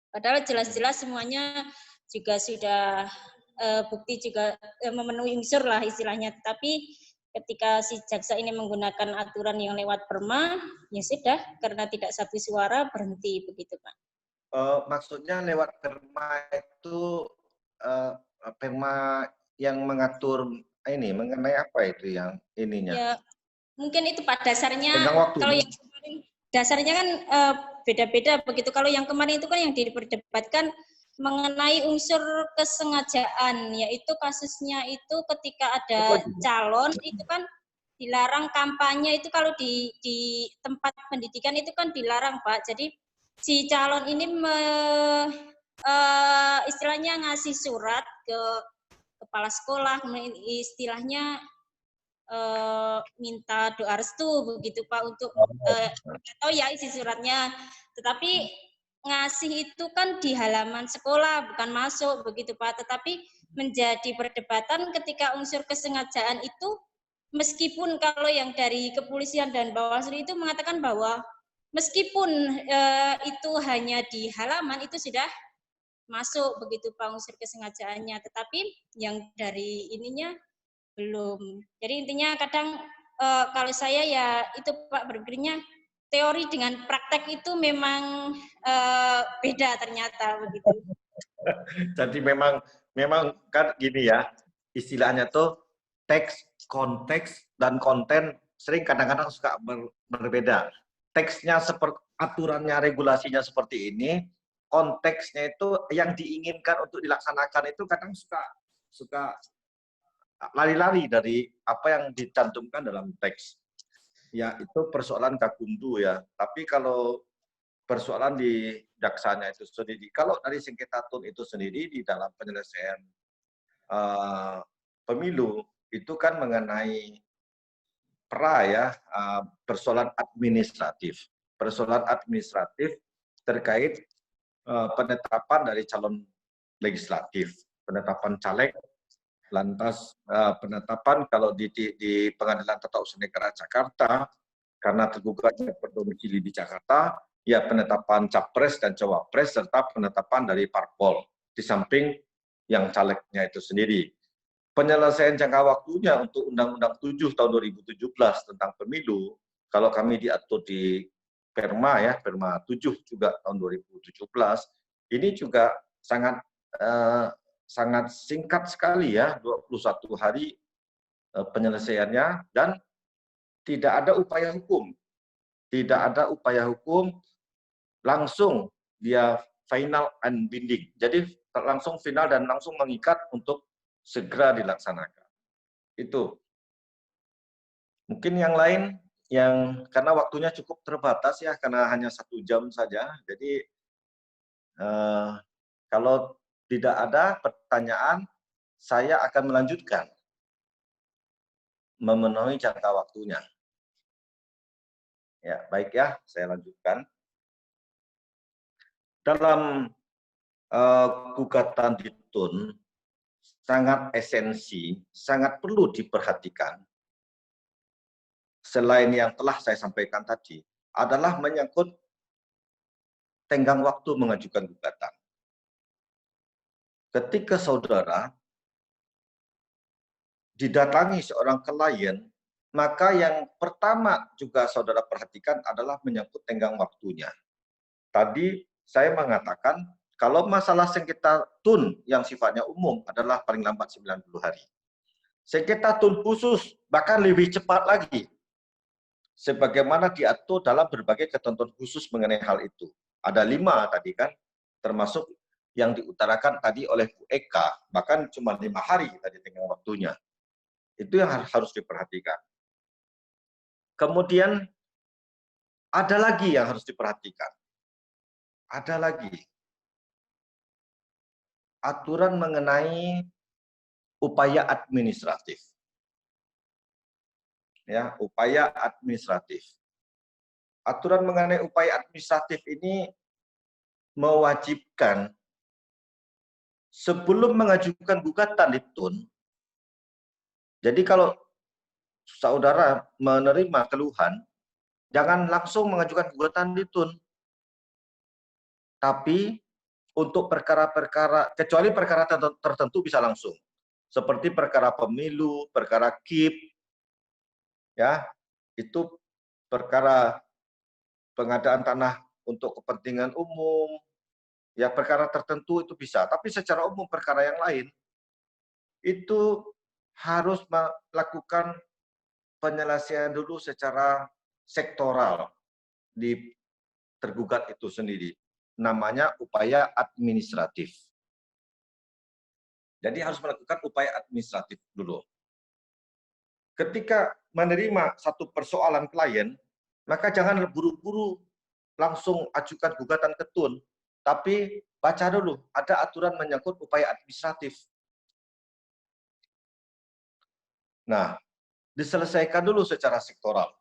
Padahal jelas-jelas semuanya juga sudah bukti juga memenuhi unsur lah istilahnya. Tapi ketika si jaksa ini menggunakan aturan yang lewat perma, ya sudah karena tidak satu suara berhenti begitu Pak. Maksudnya lewat perma itu perma yang mengatur ini mengenai apa itu yang ininya? Ya, mungkin itu Pak dasarnya. Waktu kalau yang kemarin dasarnya kan beda-beda begitu. Kalau yang kemarin itu kan yang diperdebatkan mengenai unsur kesengajaan, yaitu kasusnya itu ketika ada calon itu kan dilarang kampanye, itu kalau di tempat pendidikan itu kan dilarang Pak. Jadi si calon ini istilahnya ngasih surat ke kepala sekolah, istilahnya minta doa restu begitu Pak untuk atau ya isi suratnya, tetapi ngasih itu kan di halaman sekolah bukan masuk begitu Pak. Tetapi menjadi perdebatan ketika unsur kesengajaan itu, meskipun kalau yang dari kepolisian dan Bawaslu itu mengatakan bahwa meskipun itu hanya di halaman itu sudah masuk begitu Pak unsur kesengajaannya, tetapi yang dari ininya belum. Jadi intinya kadang kalau saya ya itu Pak berpikirnya teori dengan praktek itu memang beda ternyata begitu. Jadi memang kan gini ya, istilahnya tuh teks, konteks dan konten sering kadang-kadang suka berbeda. Teksnya seperti aturannya, regulasinya seperti ini, konteksnya itu yang diinginkan untuk dilaksanakan itu kadang suka suka lari-lari dari apa yang dicantumkan dalam teks. Ya, itu persoalan Gakumdu ya. Tapi kalau persoalan di jaksanya itu sendiri, kalau dari sengketa tun itu sendiri di dalam penyelesaian pemilu itu kan mengenai ya, persoalan administratif. Persoalan administratif terkait penetapan dari calon legislatif, penetapan caleg, lantas penetapan kalau di Pengadilan Tata Usaha Negara Jakarta, karena tergugatnya berdomisili di Jakarta, ya penetapan capres dan cawapres serta penetapan dari parpol, di samping yang calegnya itu sendiri. Penyelesaian jangka waktunya untuk Undang-Undang 7 tahun 2017 tentang pemilu, kalau kami diatur di Perma ya, Perma 7 juga tahun 2017, ini juga sangat sangat singkat sekali ya, 21 hari penyelesaiannya, dan tidak ada upaya hukum. Tidak ada upaya hukum, langsung dia final and binding. Jadi langsung final dan langsung mengikat untuk segera dilaksanakan. Itu. Mungkin yang lain, yang karena waktunya cukup terbatas ya, karena hanya 1 jam saja. Jadi kalau tidak ada pertanyaan, saya akan melanjutkan memenuhi jangka waktunya. Ya, baik ya, saya lanjutkan. Dalam gugatan di TUN sangat esensi, sangat perlu diperhatikan. Selain yang telah saya sampaikan tadi, adalah menyangkut tenggang waktu mengajukan gugatan. Ketika saudara didatangi seorang klien, maka yang pertama juga saudara perhatikan adalah menyangkut tenggang waktunya. Tadi saya mengatakan, kalau masalah sengketa TUN yang sifatnya umum adalah paling lambat 90 hari. Sengketa TUN khusus bahkan lebih cepat lagi. Sebagaimana diatur dalam berbagai ketentuan khusus mengenai hal itu. Ada 5 tadi kan, termasuk yang diutarakan tadi oleh Bu Eka, bahkan cuma 5 hari tadi tenggang waktunya. Itu yang harus diperhatikan. Kemudian ada lagi yang harus diperhatikan. Ada lagi. Aturan mengenai upaya administratif. Ya, upaya administratif. Aturan mengenai upaya administratif ini mewajibkan sebelum mengajukan gugatan di TUN. Jadi kalau saudara menerima keluhan, jangan langsung mengajukan gugatan di TUN. Tapi untuk perkara-perkara, kecuali perkara tertentu bisa langsung. Seperti perkara pemilu, perkara KIP, ya, itu perkara pengadaan tanah untuk kepentingan umum, ya perkara tertentu itu bisa. Tapi secara umum perkara yang lain, itu harus melakukan penyelesaian dulu secara sektoral di tergugat itu sendiri. Namanya upaya administratif. Jadi harus melakukan upaya administratif dulu. Ketika menerima satu persoalan klien, maka jangan buru-buru langsung ajukan gugatan ke TUN, tapi baca dulu, ada aturan menyangkut upaya administratif. Nah, diselesaikan dulu secara sektoral.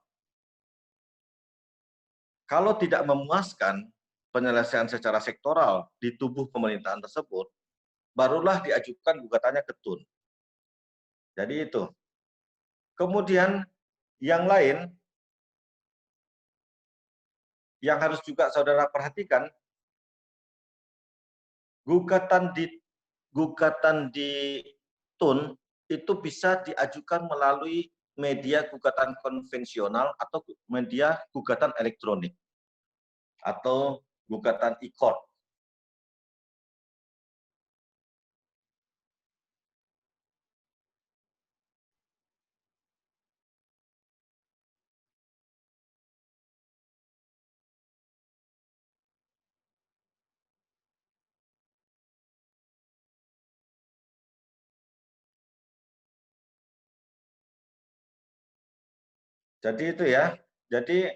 Kalau tidak memuaskan penyelesaian secara sektoral di tubuh pemerintahan tersebut, barulah diajukan gugatannya ke TUN. Jadi itu. Kemudian yang lain yang harus juga saudara perhatikan, gugatan di TUN itu bisa diajukan melalui media gugatan konvensional atau media gugatan elektronik atau gugatan e-court. Jadi itu ya. Jadi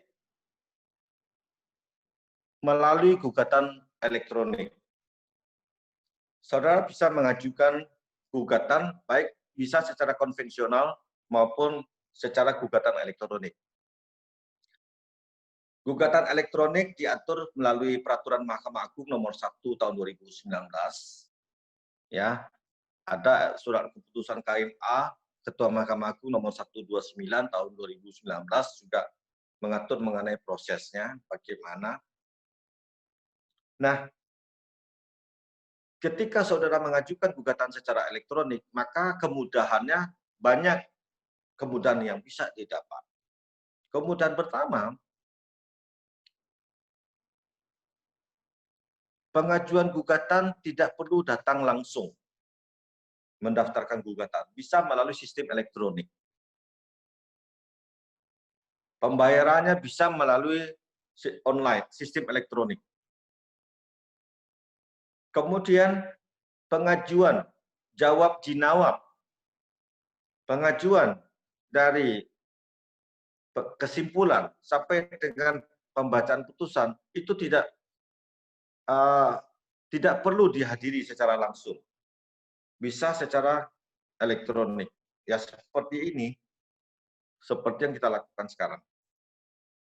melalui gugatan elektronik, saudara bisa mengajukan gugatan baik bisa secara konvensional maupun secara gugatan elektronik. Gugatan elektronik diatur melalui Peraturan Mahkamah Agung Nomor 1 Tahun 2019. Ya, ada surat keputusan KMA Ketua Mahkamah Agung Nomor 129 Tahun 2019 juga mengatur mengenai prosesnya bagaimana. Nah, ketika saudara mengajukan gugatan secara elektronik, maka kemudahannya banyak kemudahan yang bisa didapat. Kemudahan pertama, pengajuan gugatan tidak perlu datang langsung mendaftarkan gugatan, bisa melalui sistem elektronik. Pembayarannya bisa melalui online, sistem elektronik. Kemudian pengajuan jawab jinawab, pengajuan dari kesimpulan sampai dengan pembacaan putusan itu tidak perlu dihadiri secara langsung, bisa secara elektronik. Ya seperti ini, seperti yang kita lakukan sekarang.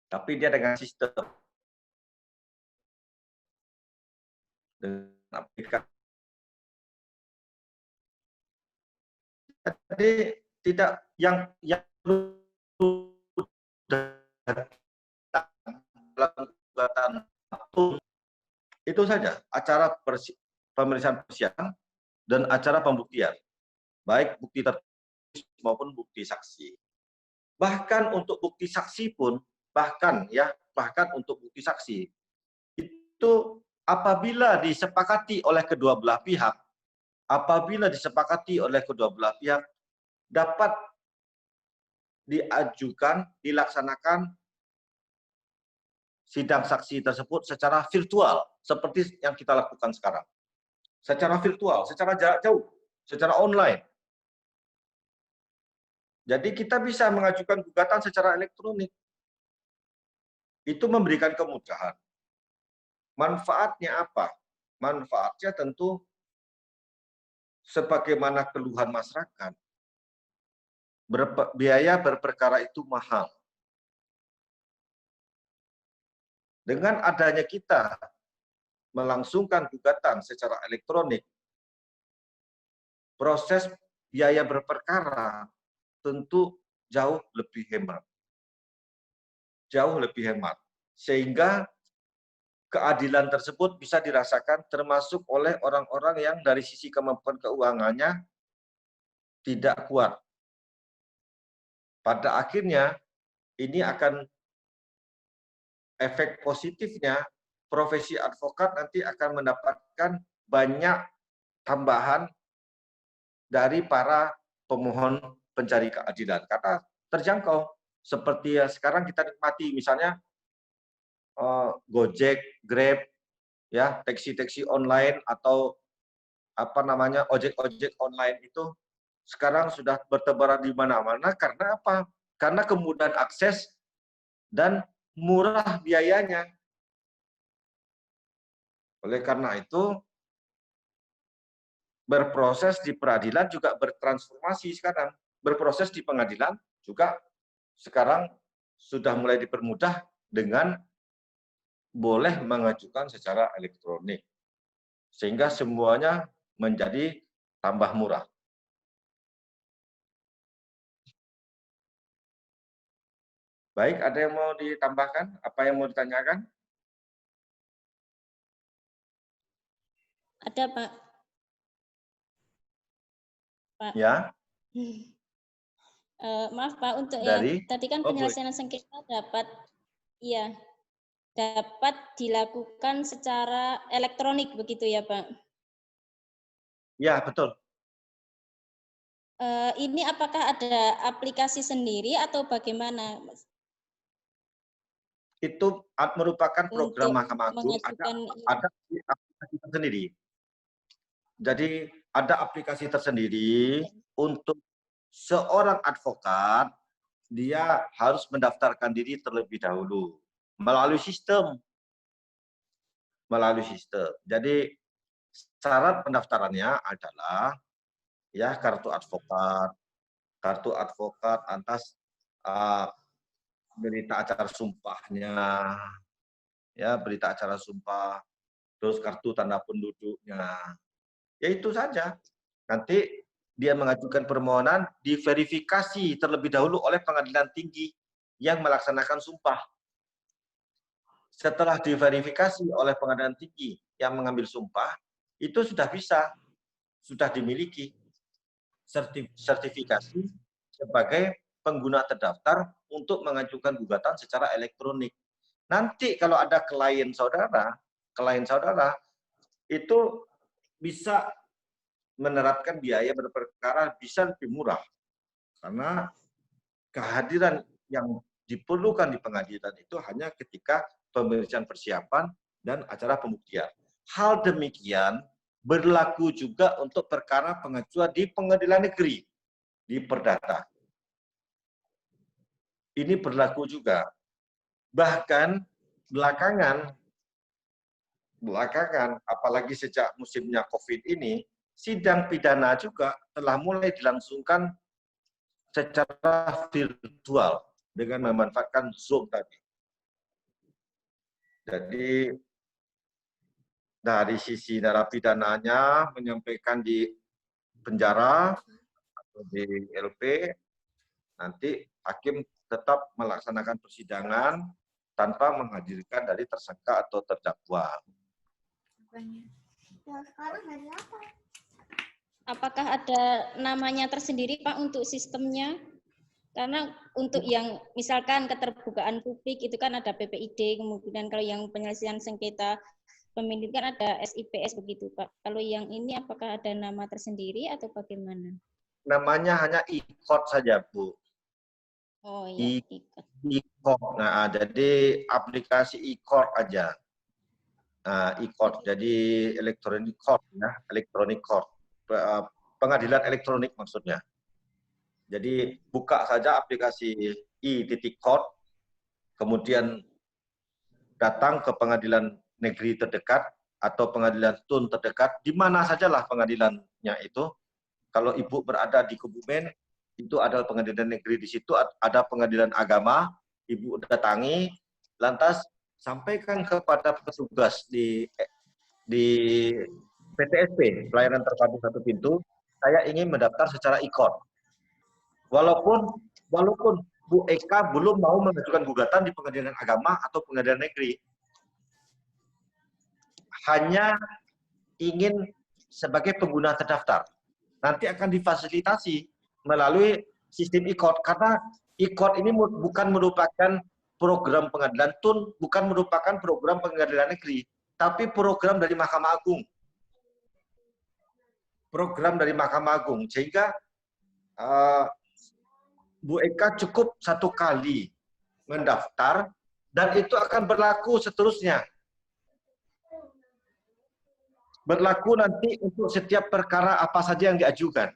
Tapi dia dengan sistem, dengan aplikasi. Jadi tidak yang perlu dalam gugatan itu saja, acara pemeriksaan persidangan dan acara pembuktian, baik bukti tertulis maupun bukti saksi. Bahkan untuk bukti saksi pun, bahkan untuk bukti saksi itu apabila disepakati oleh kedua belah pihak, dapat diajukan, dilaksanakan sidang saksi tersebut secara virtual, seperti yang kita lakukan sekarang. Secara virtual, secara jarak jauh, secara online. Jadi kita bisa mengajukan gugatan secara elektronik. Itu memberikan kemudahan. Manfaatnya apa? Manfaatnya tentu sebagaimana keluhan masyarakat, biaya berperkara itu mahal. Dengan adanya kita melangsungkan gugatan secara elektronik, proses biaya berperkara tentu jauh lebih hemat. Jauh lebih hemat. Sehingga keadilan tersebut bisa dirasakan termasuk oleh orang-orang yang dari sisi kemampuan keuangannya tidak kuat. Pada akhirnya, ini akan efek positifnya, profesi advokat nanti akan mendapatkan banyak tambahan dari para pemohon pencari keadilan. Karena terjangkau, seperti yang sekarang kita nikmati, misalnya Gojek, Grab, ya taksi-taksi online atau ojek-ojek online itu sekarang sudah bertebaran di mana-mana. Karena apa? Karena kemudahan akses dan murah biayanya. Oleh karena itu, berproses di peradilan juga bertransformasi sekarang. Berproses di pengadilan juga sekarang sudah mulai dipermudah dengan boleh mengajukan secara elektronik. Sehingga semuanya menjadi tambah murah. Baik, ada yang mau ditambahkan? Apa yang mau ditanyakan? Ada, Pak. Pak. Ya. Maaf Pak, untuk Dari? yang tadi kan penyelesaian sengketa dapat dilakukan secara elektronik begitu ya Pak? Ya, betul. Ini apakah ada aplikasi sendiri atau bagaimana? Itu merupakan program Mahkamah Agung, ada aplikasi tersendiri. Jadi ada aplikasi tersendiri untuk seorang advokat dia harus mendaftarkan diri terlebih dahulu melalui sistem. Jadi syarat pendaftarannya adalah ya kartu advokat atas berita acara sumpahnya, ya berita acara sumpah, terus kartu tanda penduduknya. Ya itu saja. Nanti dia mengajukan permohonan diverifikasi terlebih dahulu oleh pengadilan tinggi yang melaksanakan sumpah. Setelah diverifikasi oleh pengadilan tinggi yang mengambil sumpah, itu sudah dimiliki sertifikasi sebagai pengguna terdaftar untuk mengajukan gugatan secara elektronik. Nanti kalau ada klien saudara itu bisa menerapkan biaya berperkara bisa lebih murah. Karena kehadiran yang diperlukan di pengadilan itu hanya ketika pemeriksaan persiapan dan acara pembuktian. Hal demikian berlaku juga untuk perkara pengajuan di pengadilan negeri, di perdata. Ini berlaku juga. Bahkan belakangan, apalagi sejak musimnya COVID ini, sidang pidana juga telah mulai dilangsungkan secara virtual dengan memanfaatkan Zoom tadi. Jadi dari sisi narapidananya menyampaikan di penjara atau di LP, nanti hakim tetap melaksanakan persidangan tanpa menghadirkan dari tersangka atau terdakwa. Apakah ada namanya tersendiri Pak untuk sistemnya? Karena untuk yang misalkan keterbukaan publik itu kan ada PPID, kemudian kalau yang penyelesaian sengketa pemilu kan ada SIPS begitu Pak. Kalau yang ini apakah ada nama tersendiri atau bagaimana? Namanya hanya e-court saja, Bu. Oh iya, e-court. Nah, jadi aplikasi e-court aja. Nah, e-court, jadi electronic court, ya, electronic court, pengadilan elektronik maksudnya. Jadi buka saja aplikasi e-court, kemudian datang ke pengadilan negeri terdekat atau pengadilan tun terdekat, di mana sajalah pengadilannya itu. Kalau Ibu berada di Kebumen, itu ada pengadilan negeri di situ, ada pengadilan agama, Ibu datangi, lantas sampaikan kepada petugas di PTSP, pelayanan terpadu satu pintu, saya ingin mendaftar secara e-court. Walaupun Bu Eka belum mau mengajukan gugatan di pengadilan agama atau pengadilan negeri, hanya ingin sebagai pengguna terdaftar. Nanti akan difasilitasi melalui sistem e-court, karena e-court ini bukan merupakan program pengadilan tun, bukan merupakan program pengadilan negeri, tapi program dari Mahkamah Agung. Program dari Mahkamah Agung, sehingga Bu Eka cukup satu kali mendaftar dan itu akan berlaku seterusnya. Berlaku nanti untuk setiap perkara apa saja yang diajukan.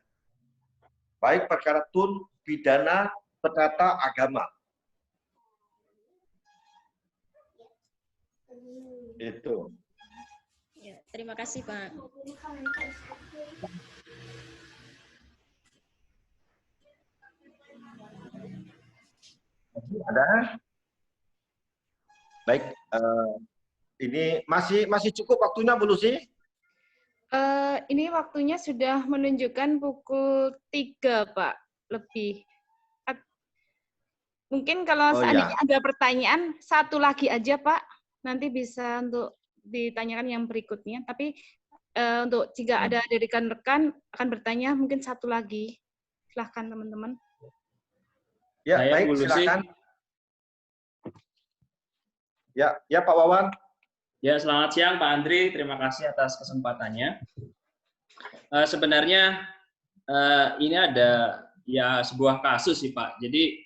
Baik perkara tun, pidana, perdata, agama. Itu. Ya, terima kasih Pak. Ada? Baik, ini masih cukup waktunya, Bu Lucy? Ini waktunya sudah menunjukkan pukul 3, Pak, lebih. Mungkin kalau seandainya ada pertanyaan, satu lagi aja, Pak. Nanti bisa untuk ditanyakan yang berikutnya. Tapi untuk jika ada dari rekan-rekan akan bertanya, mungkin satu lagi. Silahkan, teman-teman. Ya, baik, silakan. Ya, Pak Wawan. Ya, selamat siang Pak Andri. Terima kasih atas kesempatannya. Sebenarnya ini ada ya sebuah kasus sih Pak. Jadi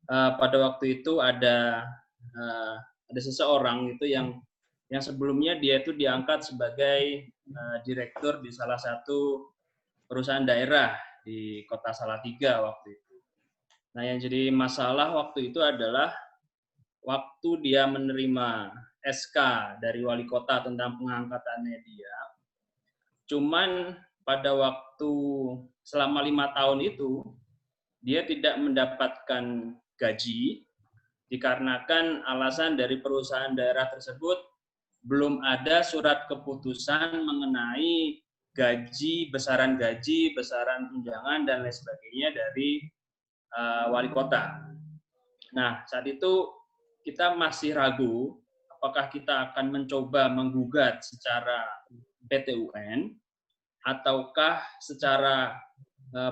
pada waktu itu ada seseorang itu yang sebelumnya dia itu diangkat sebagai direktur di salah satu perusahaan daerah di Kota Salatiga waktu itu. Nah, yang jadi masalah waktu itu adalah waktu dia menerima SK dari wali kota tentang pengangkatannya dia, cuman pada waktu selama 5 tahun itu, dia tidak mendapatkan gaji, dikarenakan alasan dari perusahaan daerah tersebut belum ada surat keputusan mengenai gaji, besaran tunjangan, dan lain sebagainya dari wali kota. Nah, saat itu kita masih ragu apakah kita akan mencoba menggugat secara PT UN ataukah secara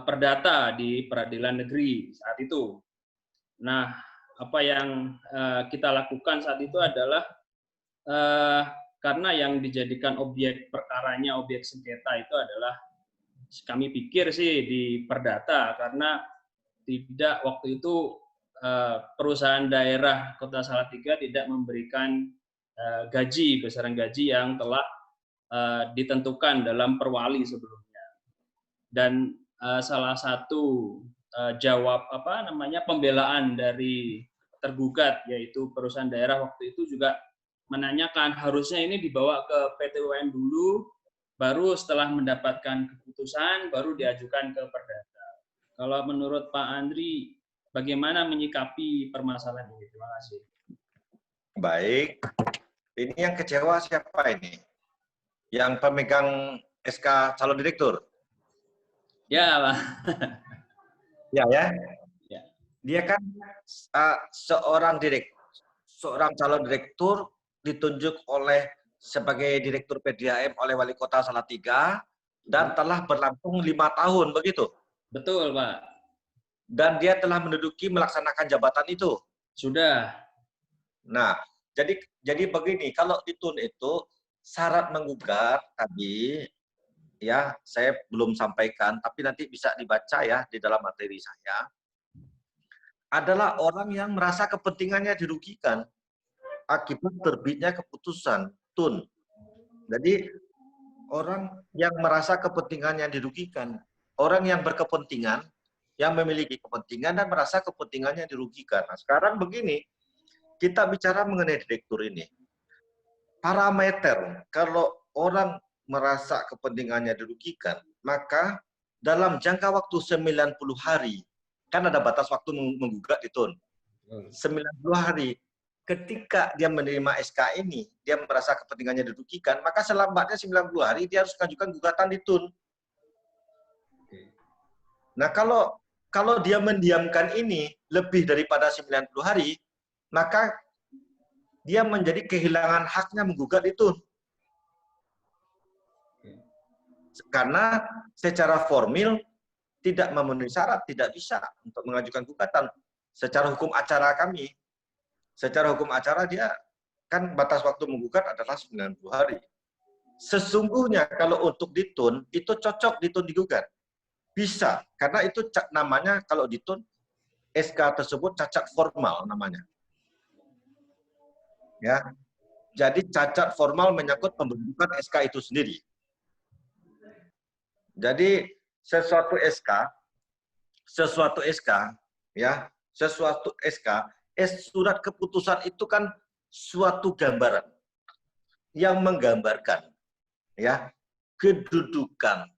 perdata di peradilan negeri saat itu. Nah, apa yang kita lakukan saat itu adalah karena yang dijadikan objek perkaranya, objek sengketa itu adalah kami pikir sih di perdata, karena tidak waktu itu perusahaan daerah Kota Salatiga tidak memberikan gaji, besaran gaji yang telah ditentukan dalam perwali sebelumnya. Dan salah satu pembelaan dari tergugat, yaitu perusahaan daerah waktu itu, juga menanyakan harusnya ini dibawa ke PT UN dulu, baru setelah mendapatkan keputusan baru diajukan ke perdata. Kalau menurut Pak Andri, bagaimana menyikapi permasalahan ini? Terima kasih. Baik. Ini yang kecewa siapa ini? Yang pemegang SK calon direktur? Ya, Pak. Ya. Ya. Dia kan seorang calon direktur ditunjuk sebagai direktur PDAM oleh Wali Kota Salatiga dan telah berlangsung 5 tahun, begitu? Betul, Pak. Dan dia telah menduduki melaksanakan jabatan itu. Sudah. Nah, jadi begini, kalau ditun itu syarat menggugat tadi, ya saya belum sampaikan, tapi nanti bisa dibaca ya di dalam materi saya, adalah orang yang merasa kepentingannya dirugikan akibat terbitnya keputusan tun. Jadi orang yang merasa kepentingannya dirugikan, orang yang berkepentingan, yang memiliki kepentingan dan merasa kepentingannya dirugikan. Nah, sekarang begini, kita bicara mengenai direktur ini. Parameter, kalau orang merasa kepentingannya dirugikan, maka dalam jangka waktu 90 hari, kan ada batas waktu menggugat itu, 90 hari, ketika dia menerima SK ini, dia merasa kepentingannya dirugikan, maka selambatnya 90 hari dia harus mengajukan gugatan di TUN. Nah, kalau dia mendiamkan ini lebih daripada 90 hari, maka dia menjadi kehilangan haknya menggugat di TUN. Karena secara formil tidak memenuhi syarat, tidak bisa untuk mengajukan gugatan. Secara hukum acara kami, secara hukum acara dia kan batas waktu menggugat adalah 90 hari. Sesungguhnya kalau untuk ditun, itu cocok ditun digugat. Bisa, karena itu namanya kalau ditun, SK tersebut cacat formal namanya. Ya, jadi cacat formal menyangkut pembentukan SK itu sendiri. Jadi sesuatu SK, ya, sesuatu SK, surat keputusan itu kan suatu gambaran yang menggambarkan ya kedudukan,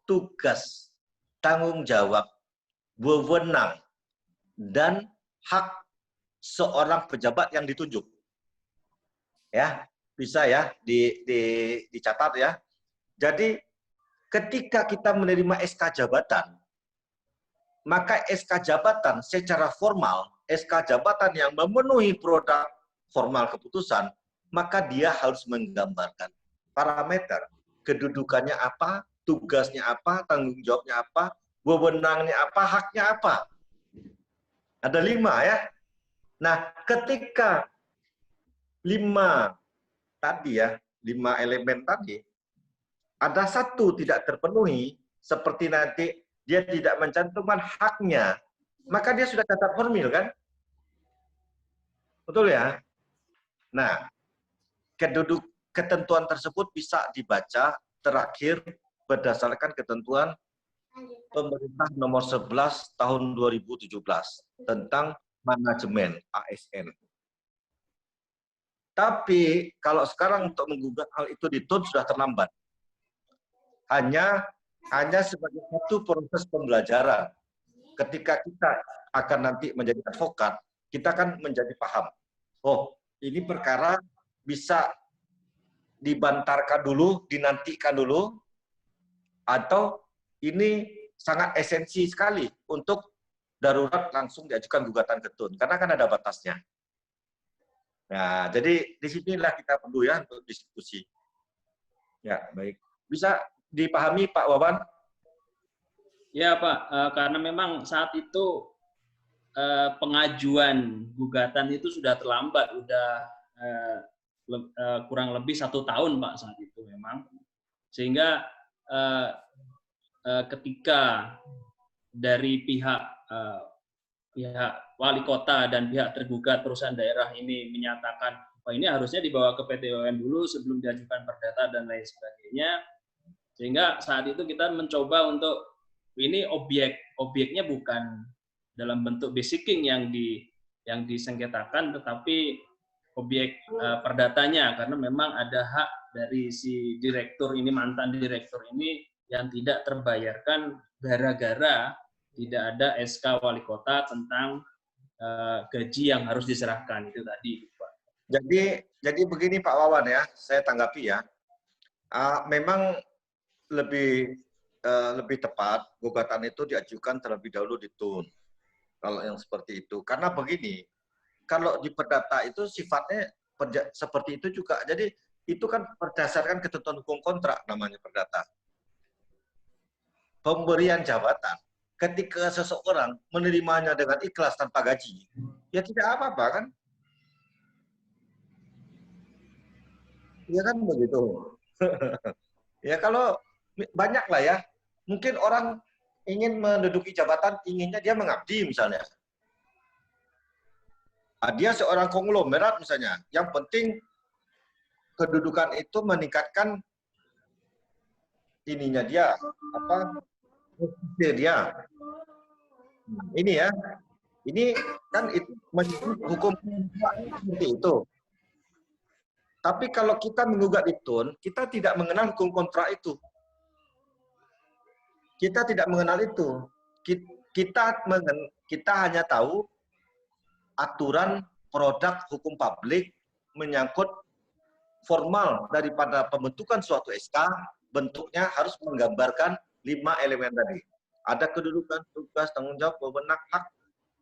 tugas, tanggung jawab, wewenang dan hak seorang pejabat yang ditunjuk. Ya, bisa ya dicatat ya. Jadi ketika kita menerima SK jabatan, maka SK jabatan secara formal, SK jabatan yang memenuhi produk formal keputusan, maka dia harus menggambarkan parameter, kedudukannya apa, tugasnya apa, tanggung jawabnya apa, wewenangnya apa, haknya apa. Ada 5 ya. Nah, ketika 5 tadi ya, 5 elemen tadi, ada 1 tidak terpenuhi, seperti nanti dia tidak mencantumkan haknya, maka dia sudah cacat formil kan? Betul ya? Nah, ketentuan tersebut bisa dibaca terakhir berdasarkan ketentuan Pemerintah nomor 11 tahun 2017 tentang manajemen ASN. Tapi kalau sekarang untuk menggugat hal itu di TUN sudah terlambat. Hanya sebagai satu proses pembelajaran. Ketika kita akan nanti menjadi advokat, kita akan menjadi paham. Oh, ini perkara bisa dibantarkan dulu, dinantikan dulu, atau ini sangat esensi sekali untuk darurat langsung diajukan gugatan ke TUN, karena kan ada batasnya. Nah, jadi disinilah kita perlu ya untuk diskusi. Ya, baik. Bisa dipahami Pak Wawan? Ya Pak, karena memang saat itu pengajuan gugatan itu sudah terlambat, udah kurang lebih 1 tahun Pak saat itu memang. Sehingga ketika dari pihak wali kota dan pihak tergugat perusahaan daerah ini menyatakan bahwa ini harusnya dibawa ke PT UMN dulu sebelum diajukan perdata dan lain sebagainya, sehingga saat itu kita mencoba untuk ini objeknya bukan dalam bentuk basicing yang disengketakan, tetapi objek perdatanya, karena memang ada hak dari si direktur ini, mantan direktur ini yang tidak terbayarkan gara-gara tidak ada SK wali kota tentang gaji yang harus diserahkan itu tadi, Pak. Jadi begini Pak Wawan ya, saya tanggapi ya. Memang lebih tepat gugatan itu diajukan terlebih dahulu di TUN. Kalau yang seperti itu, karena begini, kalau di perdata itu sifatnya seperti itu juga. Jadi itu kan berdasarkan ketentuan hukum kontrak namanya perdata. Pemberian jabatan, ketika seseorang menerimanya dengan ikhlas tanpa gaji, ya tidak apa-apa kan? Ya kan begitu. Ya kalau banyak lah ya, mungkin orang ingin menduduki jabatan, inginnya dia mengabdi misalnya. Dia seorang konglomerat misalnya, yang penting kedudukan itu meningkatkan ininya dia, dia. Ini ya, ini kan itu hukum seperti itu. Tapi kalau kita menggugat di TUN, kita tidak mengenal hukum kontrak itu. Kita tidak mengenal itu. Kita hanya tahu aturan produk hukum publik menyangkut formal daripada pembentukan suatu SK, bentuknya harus menggambarkan 5 elemen tadi. Ada kedudukan, tugas, tanggung jawab, wewenang,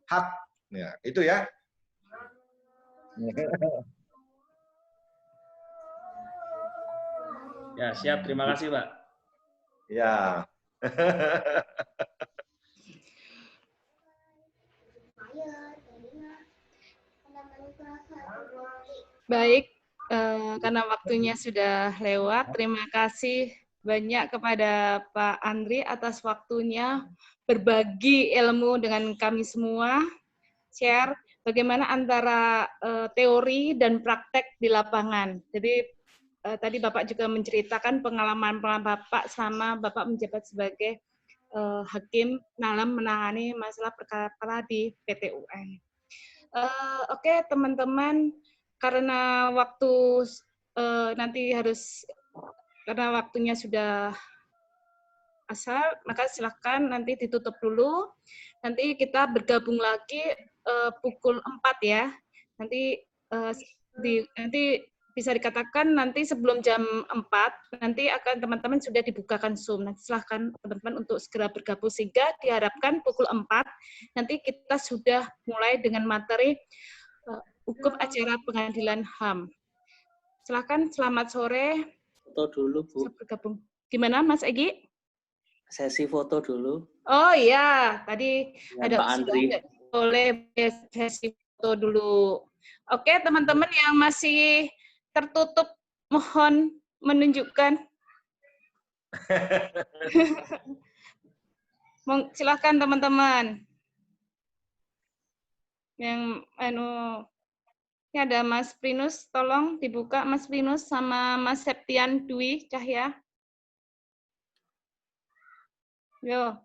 hak. Ya, itu ya. Ya, siap. Terima kasih, Pak. Ya. Baik, karena waktunya sudah lewat, terima kasih banyak kepada Pak Andri atas waktunya berbagi ilmu dengan kami semua, share bagaimana antara teori dan praktek di lapangan. Jadi tadi Bapak juga menceritakan pengalaman Bapak selama Bapak menjabat sebagai hakim dalam menangani masalah perkara di PT UN. Oke, teman-teman, karena karena waktunya sudah asal, maka silakan nanti ditutup dulu. Nanti kita bergabung lagi pukul 4 ya. Nanti bisa dikatakan nanti sebelum jam 4 nanti akan teman-teman sudah dibukakan Zoom. Nanti silahkan teman-teman untuk segera bergabung sehingga diharapkan pukul 4 nanti kita sudah mulai dengan materi hukum acara pengadilan HAM. Silahkan, selamat sore. Foto dulu, Bu. Bergabung. Gimana, Mas Egi? Sesi foto dulu. Oh iya, tadi ada Pak Andri. Boleh sesi foto dulu. Oke, teman-teman yang masih tertutup, mohon menunjukkan. Silakan teman-teman. Yang ini ada Mas Prinus, tolong dibuka Mas Prinus sama Mas Septian Dwi Cahya. Yo.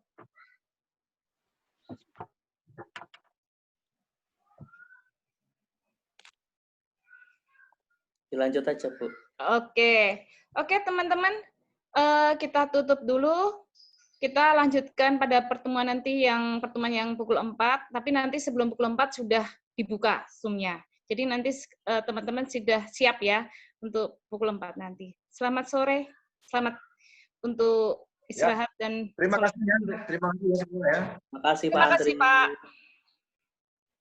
Dilanjut aja, Bu. Oke. Oke, teman-teman. Kita tutup dulu. Kita lanjutkan pada pertemuan nanti pertemuan yang pukul 4, tapi nanti sebelum pukul 4 sudah dibuka Zoom-nya. Jadi nanti teman-teman sudah siap ya untuk pukul 4 nanti. Selamat sore. Selamat untuk istirahat dan Terima sholat. kasih ya. Terima kasih ya semua ya. Makasih Pak Terima Andri. kasih, Pak.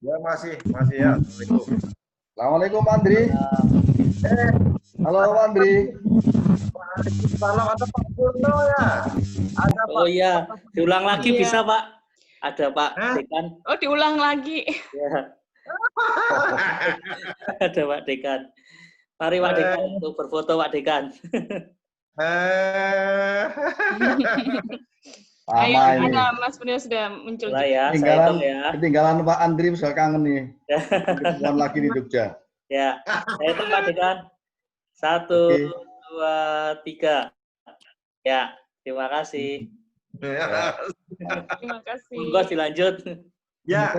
Ya, masih ya. Assalamualaikum. Assalamualaikum Andri. Halo Andri. Salam ada Pak Purno ya. Ada Pak. Oh iya, diulang lagi Iya. bisa Pak? Ada Pak Dekan. Oh, diulang lagi. Ya. Ada Pak Dekan. Mari Pak Dekan untuk berfoto Pak Dekan. Ayo, Sama ini. mana Mas Bunda sudah muncul. Mulai ya, saya Ketinggalan, hitung ya. ketinggalan Pak Andri bisa kangen nih. Ketemuan lagi di Jogja. Ya, saya hitung Pak Dekan. 1, Oke. 2, 3. Ya, terima kasih. Terima kasih. Monggo dilanjut. Ya.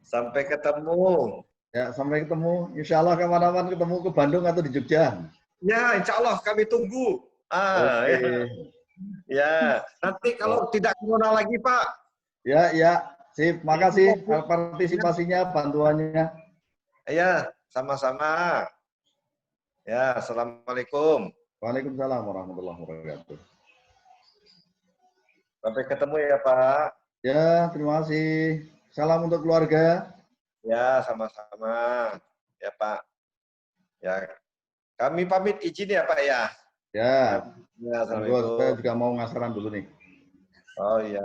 Sampai ketemu. Ya, sampai ketemu. Insya Allah kapan-kapan ketemu ke Bandung atau di Jogja. Ya, insya Allah kami tunggu. Oke. Ya. Nanti kalau tidak corona lagi, Pak. Ya. Sip. Makasih partisipasinya, bantuannya. Ya, sama-sama. Ya, assalamualaikum. Waalaikumsalam warahmatullahi wabarakatuh. Sampai ketemu ya, Pak. Ya, terima kasih. Salam untuk keluarga. Ya, sama-sama. Ya, Pak. Ya, kami pamit izin ya, Pak ya. Ya, Ya, saya assalamualaikum. juga mau ngasaran dulu nih. Oh ya.